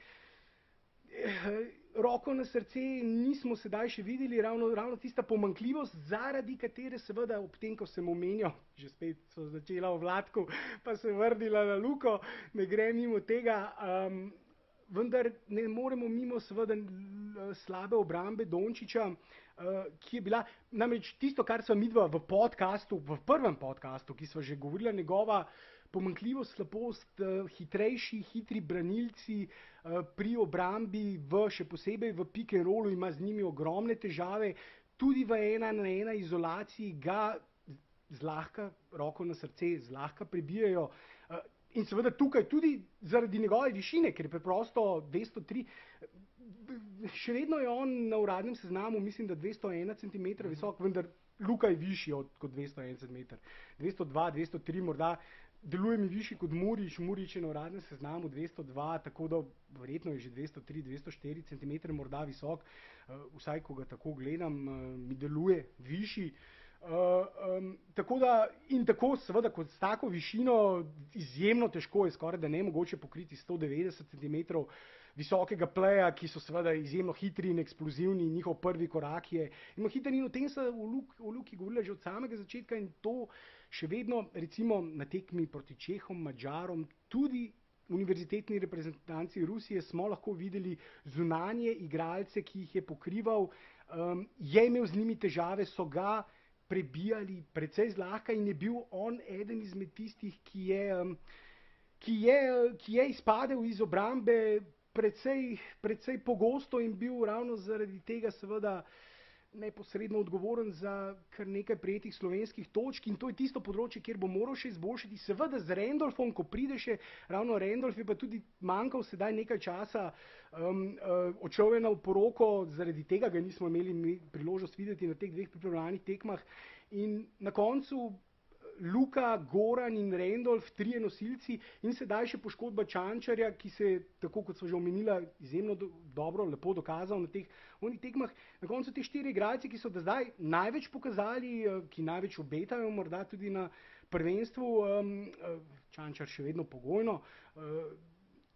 roko na srce nismo sedaj še videli, ravno tista pomanjkljivost, zaradi katere seveda ob tem, ko sem omenjal, že spet so začela o Vlatku, pa se vrnila na Luko, ne gre mimo tega, vendar ne moremo mimo seveda slabe obrambe Dončića, ki je bila, namreč tisto, kar sva midva v podcastu, v prvem podcastu, ki sva že govorila, njegova pomanjkljivost, slabost, hitri branilci pri obrambi, še posebej v pick and rollu ima z njimi ogromne težave, tudi v 1-na-1 izolaciji ga zlahka, roko na srce, zlahka prebijajo. In seveda tukaj tudi zaradi njegove višine, ker je preprosto 203, še vedno je on na uradnem seznamu, mislim, da 201 cm visok, vendar Luka je višji kot 201 cm. 202, 203 morda, deluje mi višji kot Murić je na uradnem seznamu 202, tako da verjetno je že 203, 204 cm morda visok, vsaj ko ga tako gledam, mi deluje višji. Tako da, in tako seveda kot s tako višino izjemno težko je skoraj da nemogoče pokriti 190 cm visokega pleja, ki so seveda izjemno hitri in eksplozivni, njihov prvi korak je hiter in o tem se v Luki govorila že od samega začetka in to še vedno recimo na tekmi proti Čehom, Madžarom, tudi univerzitetni reprezentanci Rusije smo lahko videli zunanje igralce, ki jih je pokrival, je imel z njimi težave, so ga prebijali precej zlahka in je bil on eden izmed tistih, ki je izpadel iz obrambe precej pogosto in bil ravno zaradi tega seveda neposredno odgovoren za kar nekaj prejetih slovenskih točk in to je tisto področje, kjer bo moral še izboljšati. Seveda z Randolfom, ko pride še, ravno Randolf je pa tudi manjkal sedaj nekaj časa, odšel je na poroko, zaradi tega ga nismo imeli priložnost videti na teh dveh pripravljalnih tekmah in na koncu Luka, Goran in Randolf, trije nosilci in sedaj še poškodba Čančarja, ki se je, tako kot so že omenila, izjemno dobro, lepo dokazal na teh tekmah. Na koncu te štiri igralci, ki so do zdaj največ pokazali, ki največ obetajo morda tudi na prvenstvu, Čančar še vedno pogojno.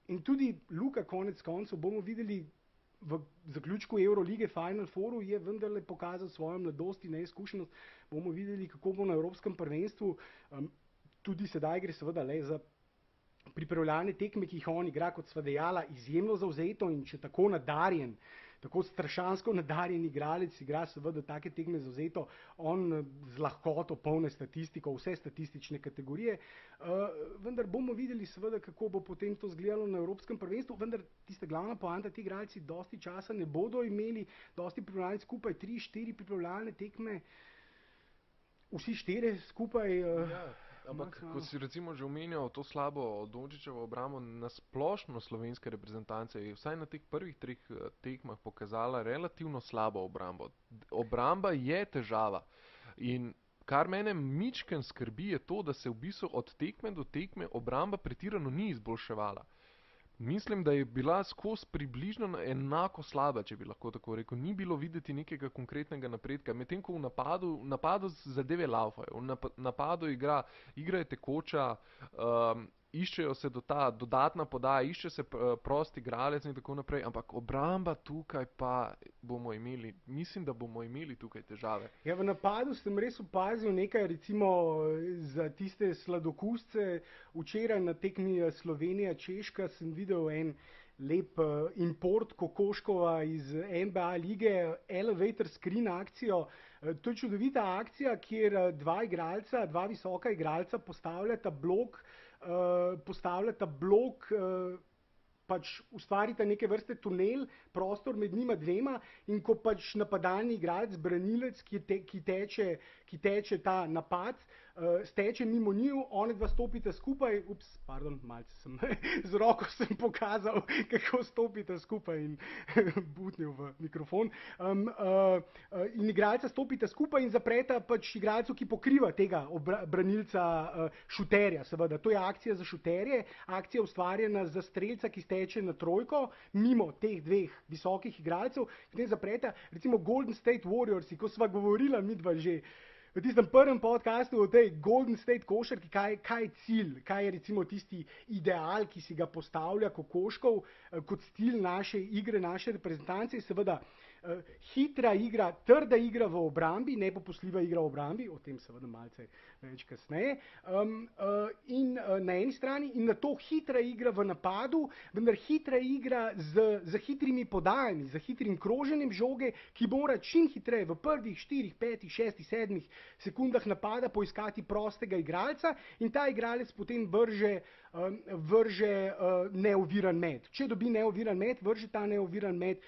In tudi Luka konec koncev bomo videli v zaključku Eurolige Final Fouru je vendarle pokazal svojo mladost in neizkušenost. Bomo videli, kako bo na Evropskem prvenstvu. Tudi sedaj gre seveda le za pripravljalne tekme, ki jih on igra, kot sva dejala, izjemno zavzeto in če tako nadarjen, tako strašansko nadarjen igralec igra seveda take tekme zavzeto, on z lahkoto polne statistiko, vse statistične kategorije, vendar bomo videli seveda, kako bo potem to izgledalo na Evropskem prvenstvu, vendar tista glavna poanta, ti igralci dosti časa ne bodo imeli, dosti pripravljalnic skupaj, 3-4 pripravljalne tekme, vsi štiri skupaj. Ampak, ko si recimo že omenjal to slabo Dončićevo obrambo, na splošno slovenske reprezentance je vsaj na teh prvih treh tekmah pokazala relativno slabo obrambo. Obramba je težava in kar mene mičken skrbi je to, da se v bistvu od tekme do tekme obramba pretirano ni izboljševala. Mislim, da je bila skozi približno enako slaba, če bi lahko tako rekel. Ni bilo videti nekega konkretnega napredka. Medtem ko v napadu zadeve laufajo. V napadu igra je tekoča, iščejo se dodatna podaja, išče se prost igralec in tako naprej, ampak obramba tukaj pa mislim, da bomo imeli tukaj težave. Ja, v napadu sem res opazil nekaj, recimo za tiste sladokusce. Včeraj na tekmi Slovenija-Češka sem videl en lep import Kokoškova iz NBA lige, elevator screen akcijo. To je čudovita akcija, kjer dva visoka igralca postavljata blok, pač ustvarita neke vrste tunel, prostor med njima dvema in ko pač napadalni igralec, branilec, ki teče ta napad, steče mimo njiju, one dva stopita skupaj, malce sem z roko sem pokazal, kako stopita skupaj in butnil v mikrofon. In igralca stopita skupaj in zapreta pač igralcu, ki pokriva tega branilca šuterja, seveda. To je akcija za šuterje, akcija ustvarjena za strelca, ki steče na trojko, mimo teh dveh visokih igralcev, potem zapreta, recimo Golden State Warriorsi, ko sva govorila midva že v tistem prvem podcastu o tej Golden State košarki, kaj je cilj, kaj je recimo tisti ideal, ki si ga postavlja Kokoškov kot cilj naše igre, naše reprezentance, seveda hitra igra, trda igra v obrambi, nepopustljiva igra v obrambi, o tem seveda malce več kasneje, in na eni strani in na to hitra igra v napadu, vendar hitra igra z hitrimi podajami, z hitrim kroženjem žoge, ki mora čim hitreje v prvih 4, 5, 6, 7 sekundah napada poiskati prostega igralca in ta igralec potem vrže neoviran met. Če dobi neoviran met, vrže ta neoviran met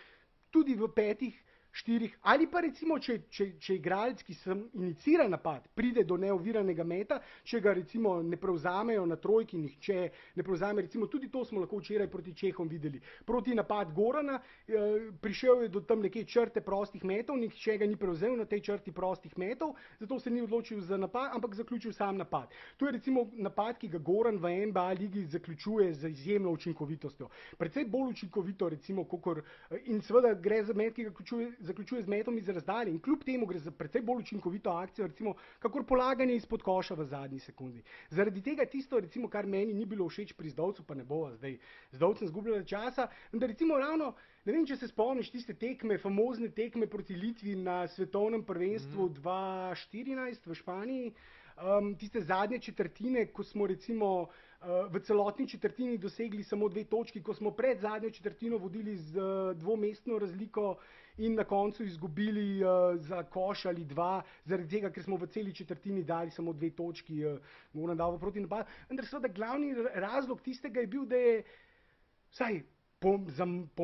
tudi v 5 štirih, ali pa recimo, če igralec, ki sem inicira napad, pride do neoviranega meta, če ga recimo ne prevzamejo na trojki, nihče ne prevzame, recimo tudi to smo lahko včeraj proti Čehom videli. Proti napad Gorana, prišel je do tam neke črte prostih metov, nihče ga ni prevzel na tej črti prostih metov, zato se ni odločil za napad, ampak zaključil sam napad. To je recimo napad, ki ga Goran v NBA ligi zaključuje z izjemno učinkovitostjo. Predvsej bolj učinkovito recimo, in seveda gre za met, ki ga zaključuje z metom iz razdalje in kljub temu gre za precej bolj učinkovito akcijo, recimo kakor polaganje izpod koša v zadnji sekundi. Zaradi tega tisto, recimo, kar meni ni bilo všeč pri Zdovcu, pa ne bo zdaj z Zdovcem zgubljala časa, da recimo ravno, ne vem, če se spomniš tiste tekme, famozne tekme proti Litvi na svetovnem prvenstvu 2014 v Španiji, tiste zadnje četrtine, ko smo recimo v celotni četrtini dosegli samo 2 točki, ko smo pred zadnjo četrtino vodili z dvomestno razliko in na koncu izgubili za koš ali 2, zaradi tega, ker smo v celi četrtini dali samo 2 točki, Goran dal v protinapad. Vendar seveda glavni razlog tistega je bil, da je vsaj po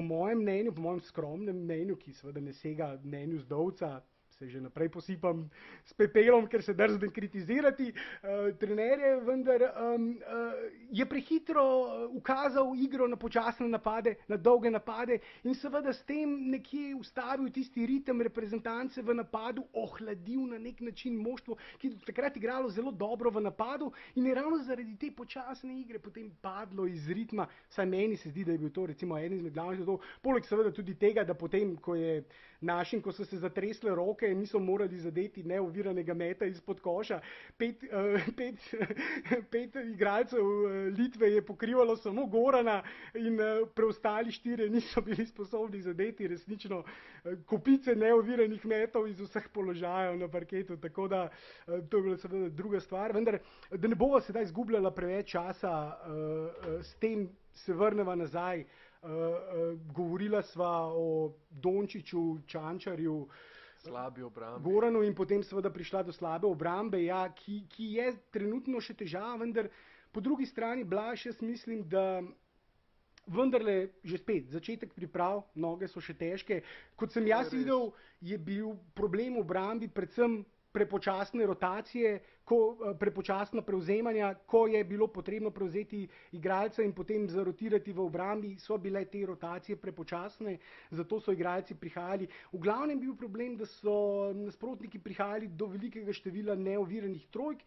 mojem mnenju, po mojem skromnem mnenju, ki seveda ne sega mnenju Zdovca, se že naprej posipam s pepelom, ker se drznem kritizirati trenerje, vendar je prehitro ukazal igro na počasne napade, na dolge napade in seveda s tem nekje ustavil tisti ritem reprezentance v napadu, ohladil na nek način moštvo, ki je takrat igralo zelo dobro v napadu in je ravno zaradi te počasne igre potem padlo iz ritma, saj meni se zdi, da je bil to recimo eden izmed glavnih zato, poleg seveda tudi tega, da potem, ko so se zatresle roke, niso morali zadeti neoviranega meta izpod koša. 5 igralcev Litve je pokrivalo samo Gorana in preostali 4 niso bili sposobni zadeti resnično kopice neoviranih metov iz vseh položajev na parketu, tako da to je bila seveda druga stvar. Vendar, da ne bova sedaj izgubljala preveč časa, s tem se vrneva nazaj. Govorila sva o Dončiću, Čančarju, slabi obrambi, Goranu in potem seveda prišla do slabe obrambe, ja, ki je trenutno še težava, vendar po drugi strani, Blaž, jaz mislim, da vendarle že spet začetek priprav, noge so še težke. Kot sem jaz videl, je bil problem v obrambi predvsem prepočasne rotacije, prepočasna prevzemanja, ko je bilo potrebno prevzeti igralca in potem zarotirati v obrambi, so bile te rotacije prepočasne, zato so igralci prihajali. V glavnem je bil problem, da so nasprotniki prihajali do velikega števila neoviranih trojk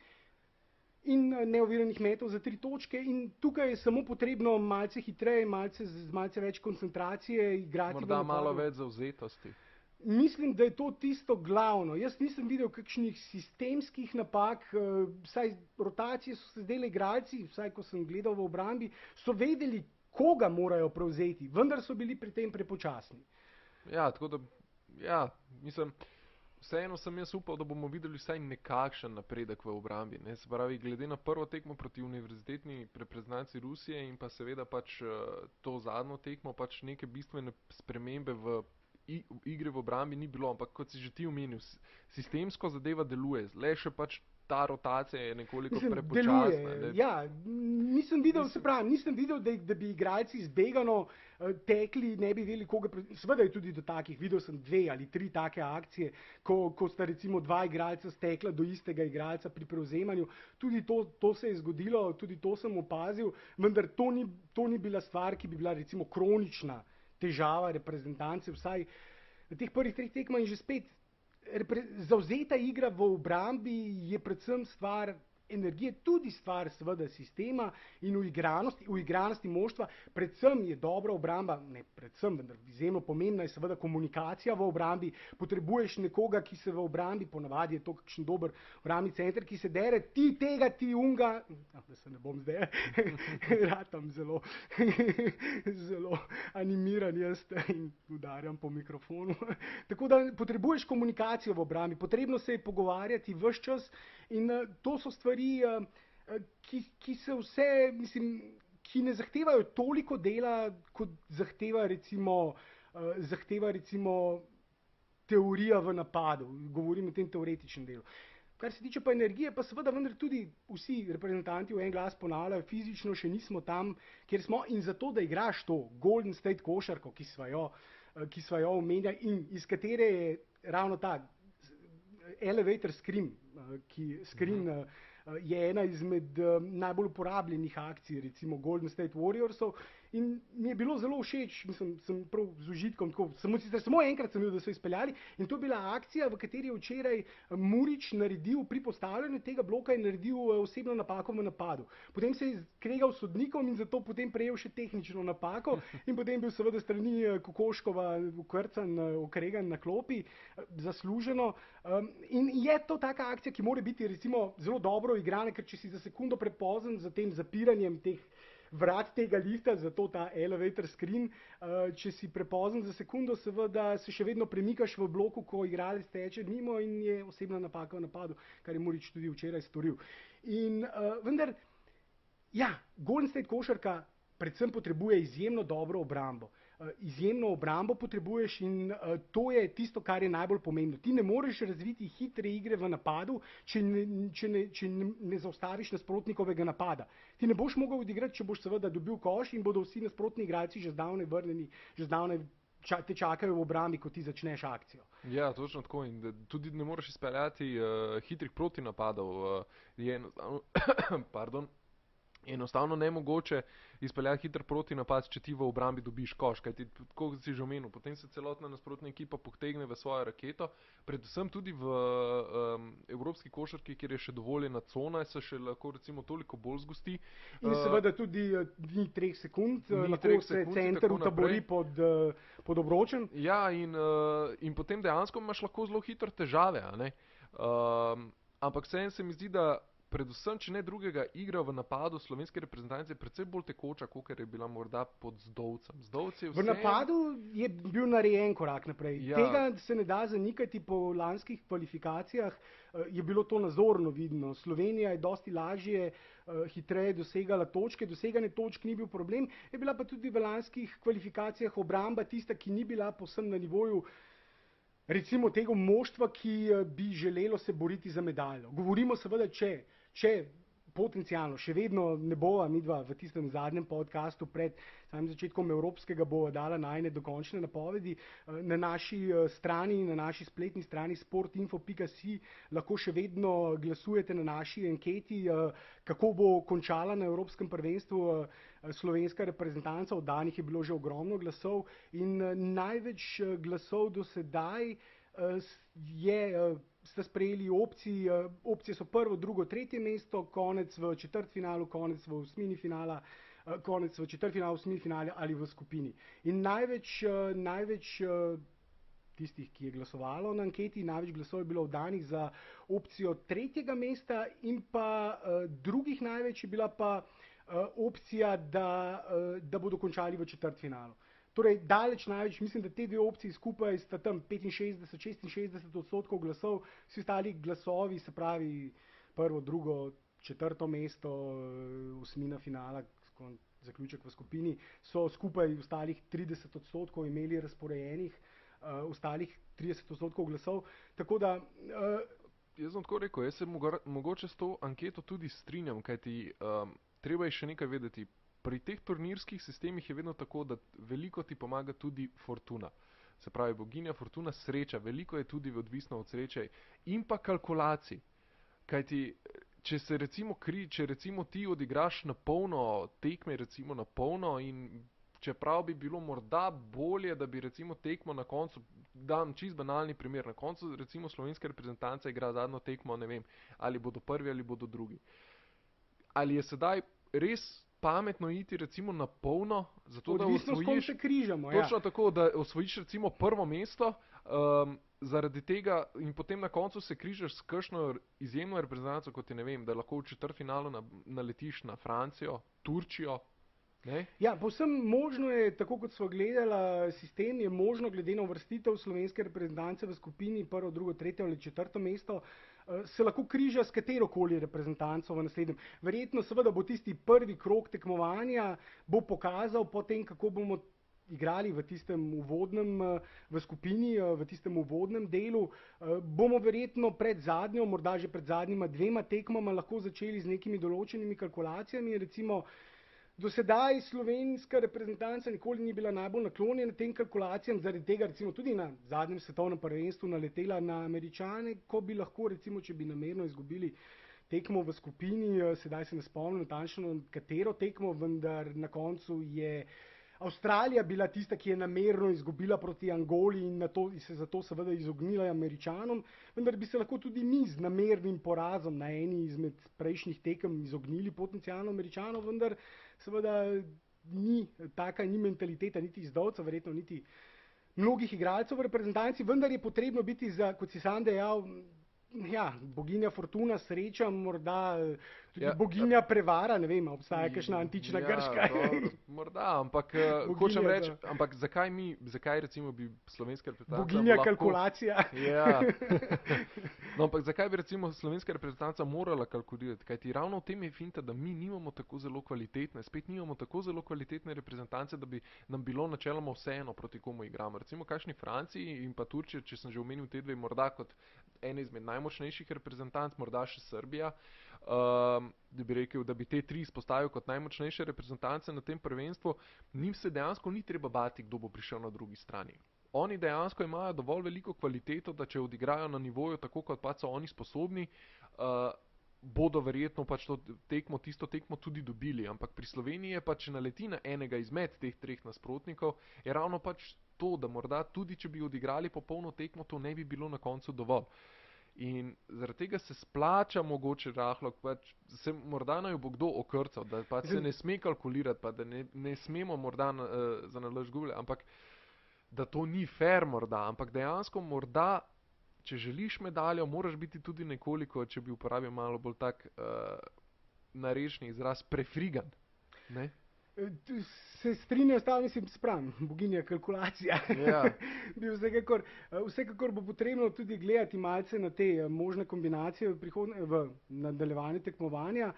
in neoviranih metov za 3 točke in tukaj je samo potrebno malce hitreje, malce več koncentracije, igrati morda malo več zavzetosti. Mislim, da je to tisto glavno. Jaz nisem videl kakšnih sistemskih napak, vsaj rotacije so se zdele igralci, vsaj ko sem gledal v obrambi, so vedeli, koga morajo prevzeti, vendar so bili pri tem prepočasni. Ja, tako da, ja, mislim, vseeno sem jaz upal, da bomo videli vsaj nekakšen napredek v obrambi. Ne? Se pravi, glede na prvo tekmo proti univerzitetni reprezentanci Rusije in pa seveda pač to zadnjo tekmo, pač neke bistvene spremembe v igre v obrambi ni bilo, ampak kot si že ti omenil, sistemsko zadeva deluje, le še pač ta rotacija je nekoliko prepočasna. Ja, nisem videl, da bi igralci zbegano tekli, ne bi vedeli koga, seveda je tudi do takih, videl sem 2 ali 3 take akcije, ko sta recimo 2 igralca stekla do istega igralca pri prevzemanju, tudi to se je zgodilo, tudi to sem opazil, vendar to ni bila stvar, ki bi bila recimo kronična težava reprezentance, vsaj na teh prvih 3 tekmah in že spet zavzeta igra v obrambi je predvsem stvar energije, tudi stvar seveda sistema in uigranosti moštva, predvsem je dobra obramba, ne predvsem, vendar izjemno pomembna je seveda komunikacija v obrambi, potrebuješ nekoga, ki se v obrambi, ponavadi je to kakšen dober obrambni center, ki se dere, ti tega, ti unga, da se ne bom zdaj, ratam zelo animiran jaz in udarjam po mikrofonu, tako da potrebuješ komunikacijo v obrambi, potrebno se je pogovarjati ves čas in to so stvari, ki se vse, mislim, ki ne zahtevajo toliko dela, kot zahteva recimo teorija v napadu, govorim o tem teoretičnem delu. Kar se tiče pa energije, pa seveda vendar tudi vsi reprezentanti v en glas ponavljajo, fizično še nismo tam, kjer smo in zato, da igraš to Golden State košarko, ki sva jo ki sva jo omenjali in iz katere je ravno ta elevator screen je ena izmed najbolj uporabljenih akcij, recimo Golden State Warriorsov. In mi je bilo zelo všeč, mislim, sem prav z užitkom, samo enkrat sem videl, da so izpeljali, in to je bila akcija, v kateri je včeraj Murić naredil pri postavljanju tega bloka in naredil osebno napako v napadu. Potem se je kregal s sodnikom in zato potem prejel še tehnično napako in potem bil seveda strani Kokoškova ukrcan, okregan na klopi, zasluženo. In je to taka akcija, ki mora biti recimo zelo dobro igrana, ker če si za sekundo prepozen za tem zapiranjem teh vrat tega lifta, zato ta elevator screen, če si prepozen za sekundo, seveda se še vedno premikaš v bloku, ko igralec teče mimo in je osebna napaka v napadu, kar je Murić tudi včeraj storil. In vendar, ja, Golden State košarka predvsem potrebuje izjemno dobro obrambo. Izjemno obrambo potrebuješ in to je tisto, kar je najbolj pomembno. Ti ne moreš razviti hitre igre v napadu, če ne zaustaviš nasprotnikovega napada. Ti ne boš mogel odigrati, če boš seveda dobil koš in bodo vsi nasprotni igralci že zdavnaj vrnjeni, že zdavnaj te čakajo v obrambi, ko ti začneš akcijo. Ja, točno tako. In tudi ne moreš izpeljati hitrih protinapadov. Je enostavno, enostavno nemogoče izpeljati hiter protinapad, če ti v obrambi dobiš koš, kajti, kot si že omenil, potem se celotna nasprotna ekipa potegne v svojo raketo, predvsem tudi v evropski košarki, kjer je še dovoljena cona, se še lahko recimo toliko bolj zgosti. In seveda tudi ni 3 sekund, lahko se center utabori pod obročem. Ja, in potem dejansko imaš lahko zelo hitro težave, a ne? Ampak vseeno se mi zdi, da predvsem, če ne drugega, igra v napadu slovenske reprezentance predvsem bolj tekoča, kakor je bila morda pod Zdovcem. V napadu je bil narejen korak naprej. Ja. Tega se ne da zanikati, po lanskih kvalifikacijah je bilo to nazorno vidno. Slovenija je dosti lažje, hitreje dosegala točke, doseganje točk ni bil problem, je bila pa tudi v lanskih kvalifikacijah obramba tista, ki ni bila povsem na nivoju recimo tega moštva, ki bi želelo se boriti za medaljo. Govorimo seveda, če potencialno še vedno ne bova midva v tistem zadnjem podcastu pred samim začetkom evropskega bova dala najine dokončne napovedi. Na naši strani, na naši spletni strani sportinfo.si lahko še vedno glasujete na naši anketi, kako bo končala na Evropskem prvenstvu slovenska reprezentanca. Oddanih je bilo že ogromno glasov in največ glasov do sedaj sta sprejeli opcije so prvo, drugo, tretje mesto, konec v četrtfinalu, konec v osmini finala, konec v četrtfinalu, osmini finale ali v skupini. In največ tistih, ki je glasovalo na anketi, največ glasov je bilo oddanih za opcijo tretjega mesta in pa drugih največ je bila pa opcija, da bodo končali v četrtfinalu. Torej, daleč največ, mislim, da te dve opciji skupaj sta tam 65-66% glasov, vsi ostali glasovi, se pravi prvo, drugo, četrto mesto, osmina finala, zaključek v skupini, so skupaj ostalih 30% imeli razporejenih, ostalih 30% glasov, tako da... Jaz bom tako rekel, jaz se mogoče s to anketo tudi strinjam, kajti treba je še nekaj vedeti. Pri teh turnirskih sistemih je vedno tako, da veliko ti pomaga tudi fortuna. Se pravi, boginja fortuna, sreča, veliko je tudi odvisno od sreče in pa kalkulacij. Kajti, če recimo ti odigraš na polno tekme, recimo na polno in čeprav bi bilo morda bolje, da bi recimo tekmo na koncu, dam čist banalni primer, na koncu recimo slovenska reprezentanca igra zadnjo tekmo, ne vem, ali bodo prvi ali bodo drugi. Ali je sedaj res pametno iti recimo na polno, zato da osvojiš, se križamo, točno tako, da osvojiš recimo prvo mesto, zaradi tega in potem na koncu se križaš s kakšno izjemno reprezentanco, kot je, ne vem, da lahko v četrtfinalu naletiš na Francijo, Turčijo. Ne? Ja, povsem možno je, tako kot smo gledali sistem, je možno glede na uvrstitev slovenske reprezentance v skupini prvo, drugo, tretje ali četrto mesto, se lahko križa s katerokoli reprezentanco v naslednjem. Verjetno seveda bo tisti prvi krog tekmovanja bo pokazal potem, kako bomo igrali v tistem uvodnem, v skupini, v tistem uvodnem delu. Bomo verjetno pred zadnjo, morda že pred zadnjima dvema tekmama lahko začeli z nekimi določenimi kalkulacijami, recimo Do sedaj slovenska reprezentanca nikoli ni bila najbolj naklonjena tem kalkulacijam, zaradi tega recimo tudi na zadnjem svetovnem prvenstvu naletela na Američane, ko bi lahko recimo, če bi namerno izgubili tekmo v skupini, sedaj se ne spomnim natančno katero tekmo, vendar na koncu je Avstralija bila tista, ki je namerno izgubila proti Angoli in se zato seveda izognila Američanom, vendar bi se lahko tudi mi z namernim porazom na eni izmed prejšnjih tekem izognili potencialno Američanov, vendar seveda ni mentaliteta niti izdavca, verjetno niti mnogih igralcev v reprezentanci, vendar je potrebno biti kot si sam dejal, boginja Fortuna, sreča, morda tudi boginja prevara, ne vem, obstaja kakšna antična Grška. Dobro, morda, ampak hočem reči, ampak zakaj recimo bi slovenska reprezentanca boginja kalkulacija. Ja. No, ampak zakaj bi recimo slovenska reprezentanca morala kalkulirati? Kajti ravno v tem je finta, da mi nimamo tako zelo kvalitetne reprezentance, da bi nam bilo načeloma vseeno, proti komu igramo. Recimo kakšni Franciji in pa Turčija, če sem že omenil te dve, morda kot ene izmed najmočnejših reprezentanc, morda še Srbija, da bi rekel, da bi te tri izpostavil kot najmočnejše reprezentance na tem prvenstvu, njim se dejansko ni treba bati, kdo bo prišel na drugi strani. Oni dejansko imajo dovolj veliko kvaliteto, da če odigrajo na nivoju tako, kot pa so oni sposobni, bodo verjetno pač tisto tekmo tudi dobili. Ampak pri Sloveniji je pač naleti na enega izmed teh treh nasprotnikov, je ravno pač to, da morda tudi, če bi odigrali popolno tekmo, to ne bi bilo na koncu dovolj. In zaradi tega se splača mogoče rahlo, pač se morda naj bo kdo okrcal, da pač se ne sme kalkulirati, pa da ne smemo morda za nalaž gule, ampak da to ni fair morda, ampak dejansko morda, če želiš medaljo, moraš biti tudi nekoliko, če bi uporabil malo bolj tak narečni izraz, prefrigan. Ne? Se strinjam s tem, mislim, spravim, boginja kalkulacija. Ja. Vsekakor bo potrebno tudi gledati malce na te možne kombinacije v nadaljevanju tekmovanja.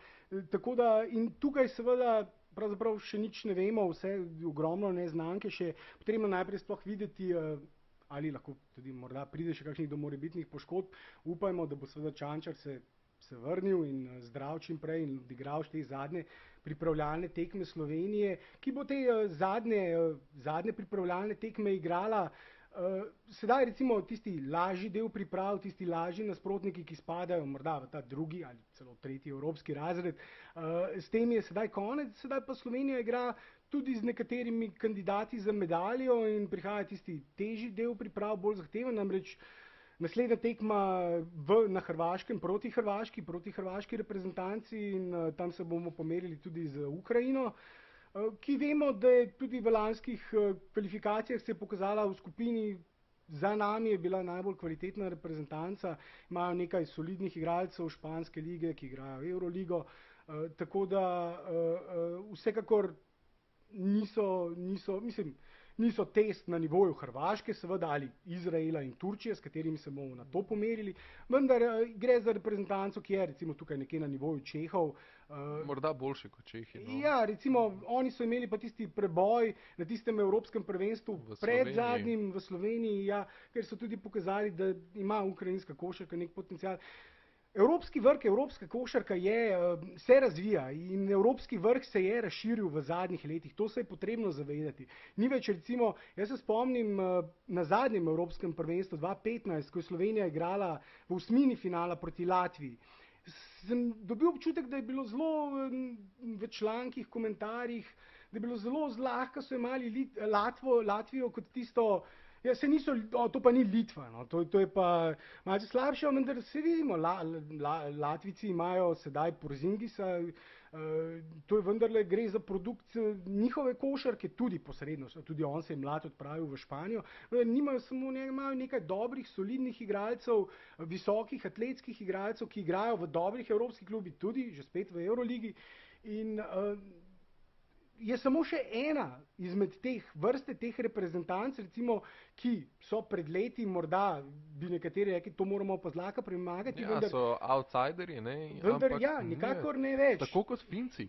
Tako da in tukaj seveda pravzaprav še nič ne vemo, vse ogromno neznanke, še potrebno najprej sploh videti, ali lahko tudi morda pride še kakšnih do morebitnih poškodb. Upajmo, da bo seveda Čančar se vrnil in zdrav čim prej in odigral te zadnje pripravljalne tekme Slovenije, ki bo te zadnje pripravljalne tekme igrala. Sedaj recimo tisti lažji del priprav, tisti lažji nasprotniki, ki spadajo morda v ta drugi ali celo tretji evropski razred, s tem je sedaj konec, sedaj pa Slovenija igra tudi z nekaterimi kandidati za medaljo in prihaja tisti težji del priprav, bolj zahteven, namreč naslednja tekma na Hrvaškem proti hrvaški reprezentanci in tam se bomo pomerili tudi z Ukrajino, ki vemo, da je tudi v lanskih kvalifikacijah se je pokazala v skupini, za nami je bila najbolj kvalitetna reprezentanca, imajo nekaj solidnih igralcev španske lige, ki igrajo Euroligo, tako da vsekakor niso test na nivoju Hrvaške, seveda, ali Izraela in Turčije, s katerimi se bomo na to pomerili, vendar gre za reprezentanco, ki je recimo tukaj nekje na nivoju Čehov. Morda boljši kot Čehi. No. Ja, recimo oni so imeli pa tisti preboj na tistem evropskem prvenstvu pred zadnjim v Sloveniji, ja, ker so tudi pokazali, da ima ukrajinska košarka nek potencial. Evropski vrh, evropska košarka se razvija in evropski vrh se je razširil v zadnjih letih, to se je potrebno zavedati. Ni več recimo, jaz se spomnim na zadnjem evropskem prvenstvu 2015, ko je Slovenija igrala v osmini finala proti Latviji. Sem dobil občutek, da je bilo zelo v člankih, komentarjih, da je bilo zelo zlahka, so imeli Latvijo kot tisto. Ja, to pa ni Litva, no. To je pa malce slabše, vendar se vidimo, Latvijci imajo sedaj Porzingisa, to je vendarle gre za produkt njihove košarke, tudi posredno, tudi on se je mlad odpravil v Španijo, imajo nekaj dobrih, solidnih igralcev, visokih atletskih igralcev, ki igrajo v dobrih evropskih klubih, tudi že spet v Euroligi in je samo še ena izmed vrste teh reprezentanc, recimo, ki so pred leti, morda bi nekateri rekli, to moramo pa zlahka premagati. Ja, so outsiderji, ne? Vendar ja, nikakor ne več. Tako kot Finci.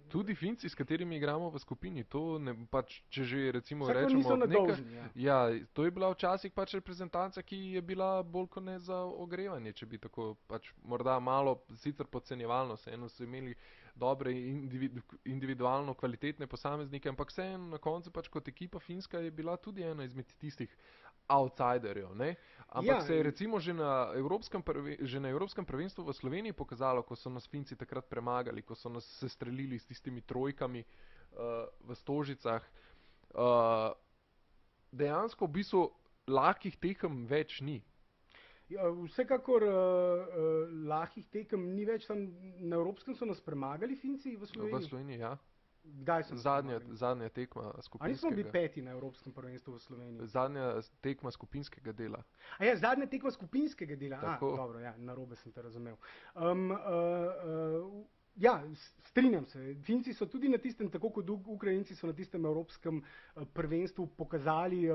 Tudi Finci, s katerimi igramo v skupini, to ne, pač, če že recimo Vsako rečemo niso nedolžni, ja. ja, to je bila včasih pač reprezentanca, ki je bila bolj kot ne za ogrevanje, če bi tako pač morda malo sicer podcenjevalno, vseeno so imeli dobre individualno kvalitetne posameznike, ampak vseeno na koncu pač kot ekipa Finska je bila tudi ena izmed tistih outsiderjev, ne? Ampak Ja, se je recimo že na Evropskem prvenstvu v Sloveniji pokazalo, ko so nas Finci takrat premagali, ko so nas sestrelili s tistimi trojkami v Stožicah. Dejansko v bistvu lahkih tekem več ni. Ja, vsekakor lahkih tekem ni več, na Evropskem so nas premagali Finci v V Sloveniji. Sloveniji, ja. Kdaj so nas premagali? Zadnja tekma A nismo bili skupinskega. peti na Evropskem prvenstvu v Sloveniji? Zadnja tekma skupinskega dela. A ja, zadnja tekma skupinskega dela. Tako. Dobro, ja, narobe sem te razumel. Ja, strinjam se. Finci so tudi na tistem, tako kot Ukrajinci so na tistem evropskem prvenstvu pokazali,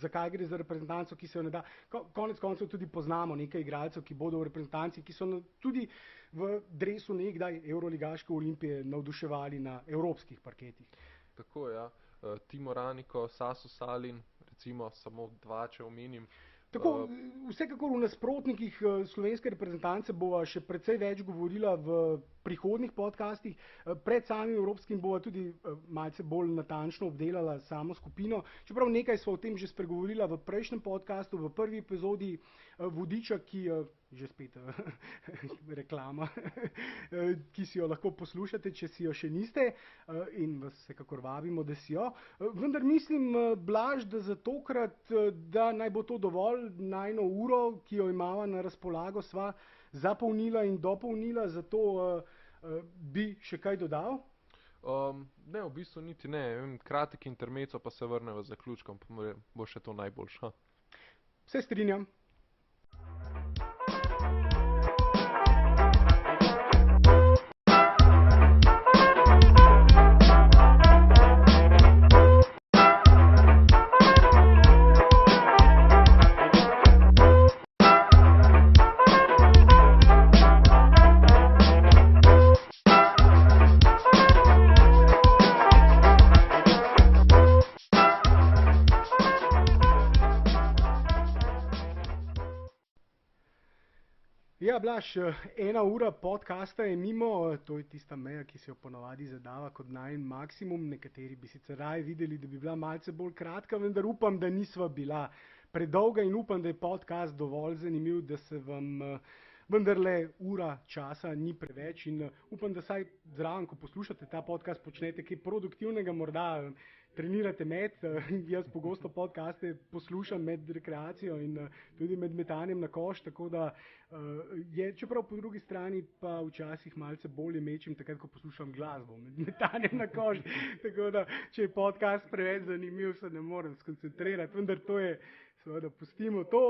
zakaj gre za reprezentanco, ki se jo ne da. Konec koncev tudi poznamo nekaj igralcev, ki bodo v reprezentanci, ki so tudi v dresu nekdaj Euroligaške Olimpije navduševali na evropskih parketih. Tako, ja. Timo Raniko, Sasu Salin, recimo samo dva, če omenim. Tako, vsekakor v nasprotnikih slovenske reprezentance bova še precej več govorila v prihodnih podcastih. Pred samim evropskim bova tudi malce bolj natančno obdelala samo skupino. Čeprav nekaj sva o tem že spregovorila v prejšnjem podcastu, v prvi epizodi Vodiča, ki že spet reklama, ki si jo lahko poslušate, če si jo še niste, in vas vsekakor vabimo, da si jo. Vendar mislim, Blaž, da za tokrat, da naj bo to dovolj, najino uro, ki jo imava na razpolago, sva zapolnila in dopolnila, zato bi še kaj dodal? Ne, v bistvu niti ne. Kratek intermezzo, pa se vrneva z zaključkom, pa bo še to najboljše. Se strinjam. Ja, Blaž, 1 ura podcasta je mimo, to je tista meja, ki se jo ponavadi zadava kot najin maksimum. Nekateri bi sicer raje videli, da bi bila malce bolj kratka, vendar upam, da nisva bila predolga in upam, da je podcast dovolj zanimiv, da se vam vendarle ura časa ni preveč in upam, da saj zraven, ko poslušate ta podcast, počnete kaj produktivnega, morda trenirate met. Jaz pogosto podcaste poslušam med rekreacijo in tudi med metanjem na koš, tako da je, čeprav po drugi strani pa včasih malce bolje mečem takrat, ko poslušam glasbo med metanjem na koš, tako da če je podcast preveč zanimiv, se ne morem skoncentrirati, vendar to je, seveda pustimo to.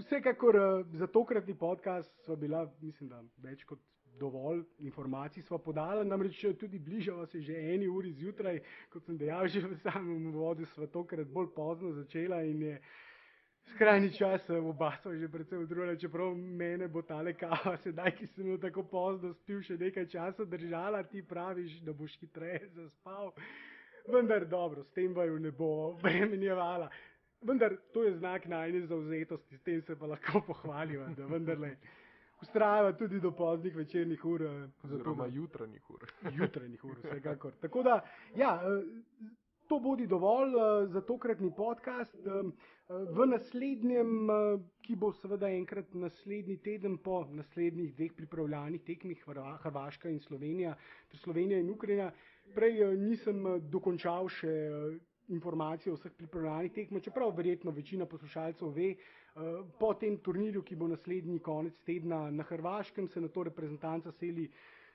Vsekakor za tokratni podcast sva bila, mislim, da več kot dovolj informacij sva podala, namreč tudi bližava se že 1 uri zjutraj, kot sem dejal že v samem uvodu, sva tokrat bolj pozno začela in je skrajni čas, oba sva že precej utrujena, čeprav mene bo tale kava sedaj, ki sem jo tako pozno spil, še nekaj časa držala, ti praviš, da boš hitreje zaspal, vendar dobro, s tem vaju ne bo bremenjevala. Vendar to je znak najine zavzetosti, s tem se pa lahko pohvaliva, da vendarle vztrajava tudi do poznih večernih ur. Oziroma jutranjih ur. Jutranjih ur, vsekakor. Tako da, ja, to bodi dovolj za tokratni podcast. V naslednjem, ki bo seveda enkrat naslednji teden po naslednjih 2 pripravljalnih tekmih, Hrvaška in Slovenija, ter Slovenija in Ukrajina, prej nisem dokončal še informacije o vseh pripravljalnih tekmah, čeprav verjetno večina poslušalcev ve. Po tem turnirju, ki bo naslednji konec tedna na Hrvaškem, se nato reprezentanca seli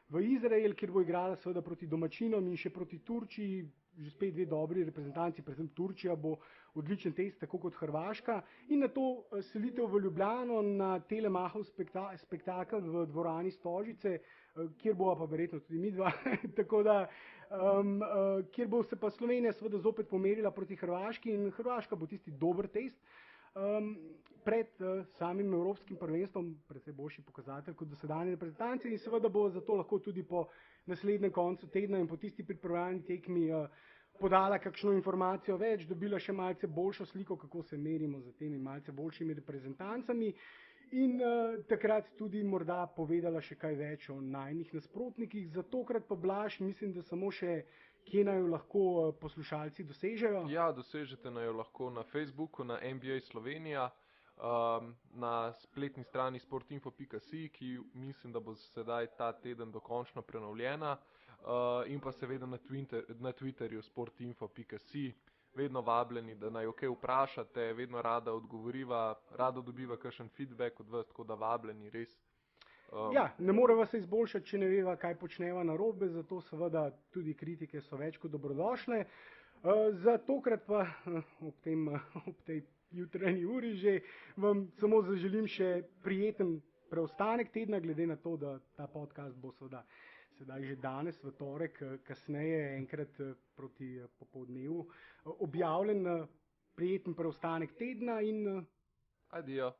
v Izrael, kjer bo igrala seveda proti domačinom in še proti Turčiji, že spet 2 dobri reprezentanci, predvsem Turčija bo odličen test, tako kot Hrvaška, in nato selitev v Ljubljano na Telemachov spektakel v dvorani Stožice, kjer bova pa verjetno tudi midva, tako da, kjer bo se pa Slovenija seveda zopet pomerila proti Hrvaški in Hrvaška bo tisti dober test. Pred samim evropskim prvenstvom, precej boljši pokazatelj kot dosedanje reprezentance, in seveda bo zato lahko tudi po naslednjem koncu tedna in po tisti pripravljalni tekmi podala kakšno informacijo več, dobila še malce boljšo sliko, kako se merimo z temi malce boljšimi reprezentancami in takrat tudi morda povedala še kaj več o najnih nasprotnikih. Za tokrat pa Blaž, mislim, da samo še kje naj jo lahko poslušalci dosežejo. Ja, dosežete naj jo lahko na Facebooku, na NBA Slovenija, na spletni strani sportinfo.si, ki mislim, da bo sedaj ta teden dokončno prenovljena, in pa seveda na Twitterju sportinfo.si. Vedno vabljeni, da naj jo kaj vprašate, vedno rada odgovoriva, rada dobiva kakšen feedback od vas, tako da vabljeni res. Ja, ne moreva se izboljšati, če ne veva, kaj počneva narobe, zato seveda tudi kritike so več kot dobrodošle. Za tokrat pa ob tej jutranji uri že vam samo zaželim še prijeten preostanek tedna, glede na to, da ta podcast bo seveda sedaj že danes, v torek, kasneje, enkrat proti popoldnevu, objavljen. Prijeten preostanek tedna in adijo.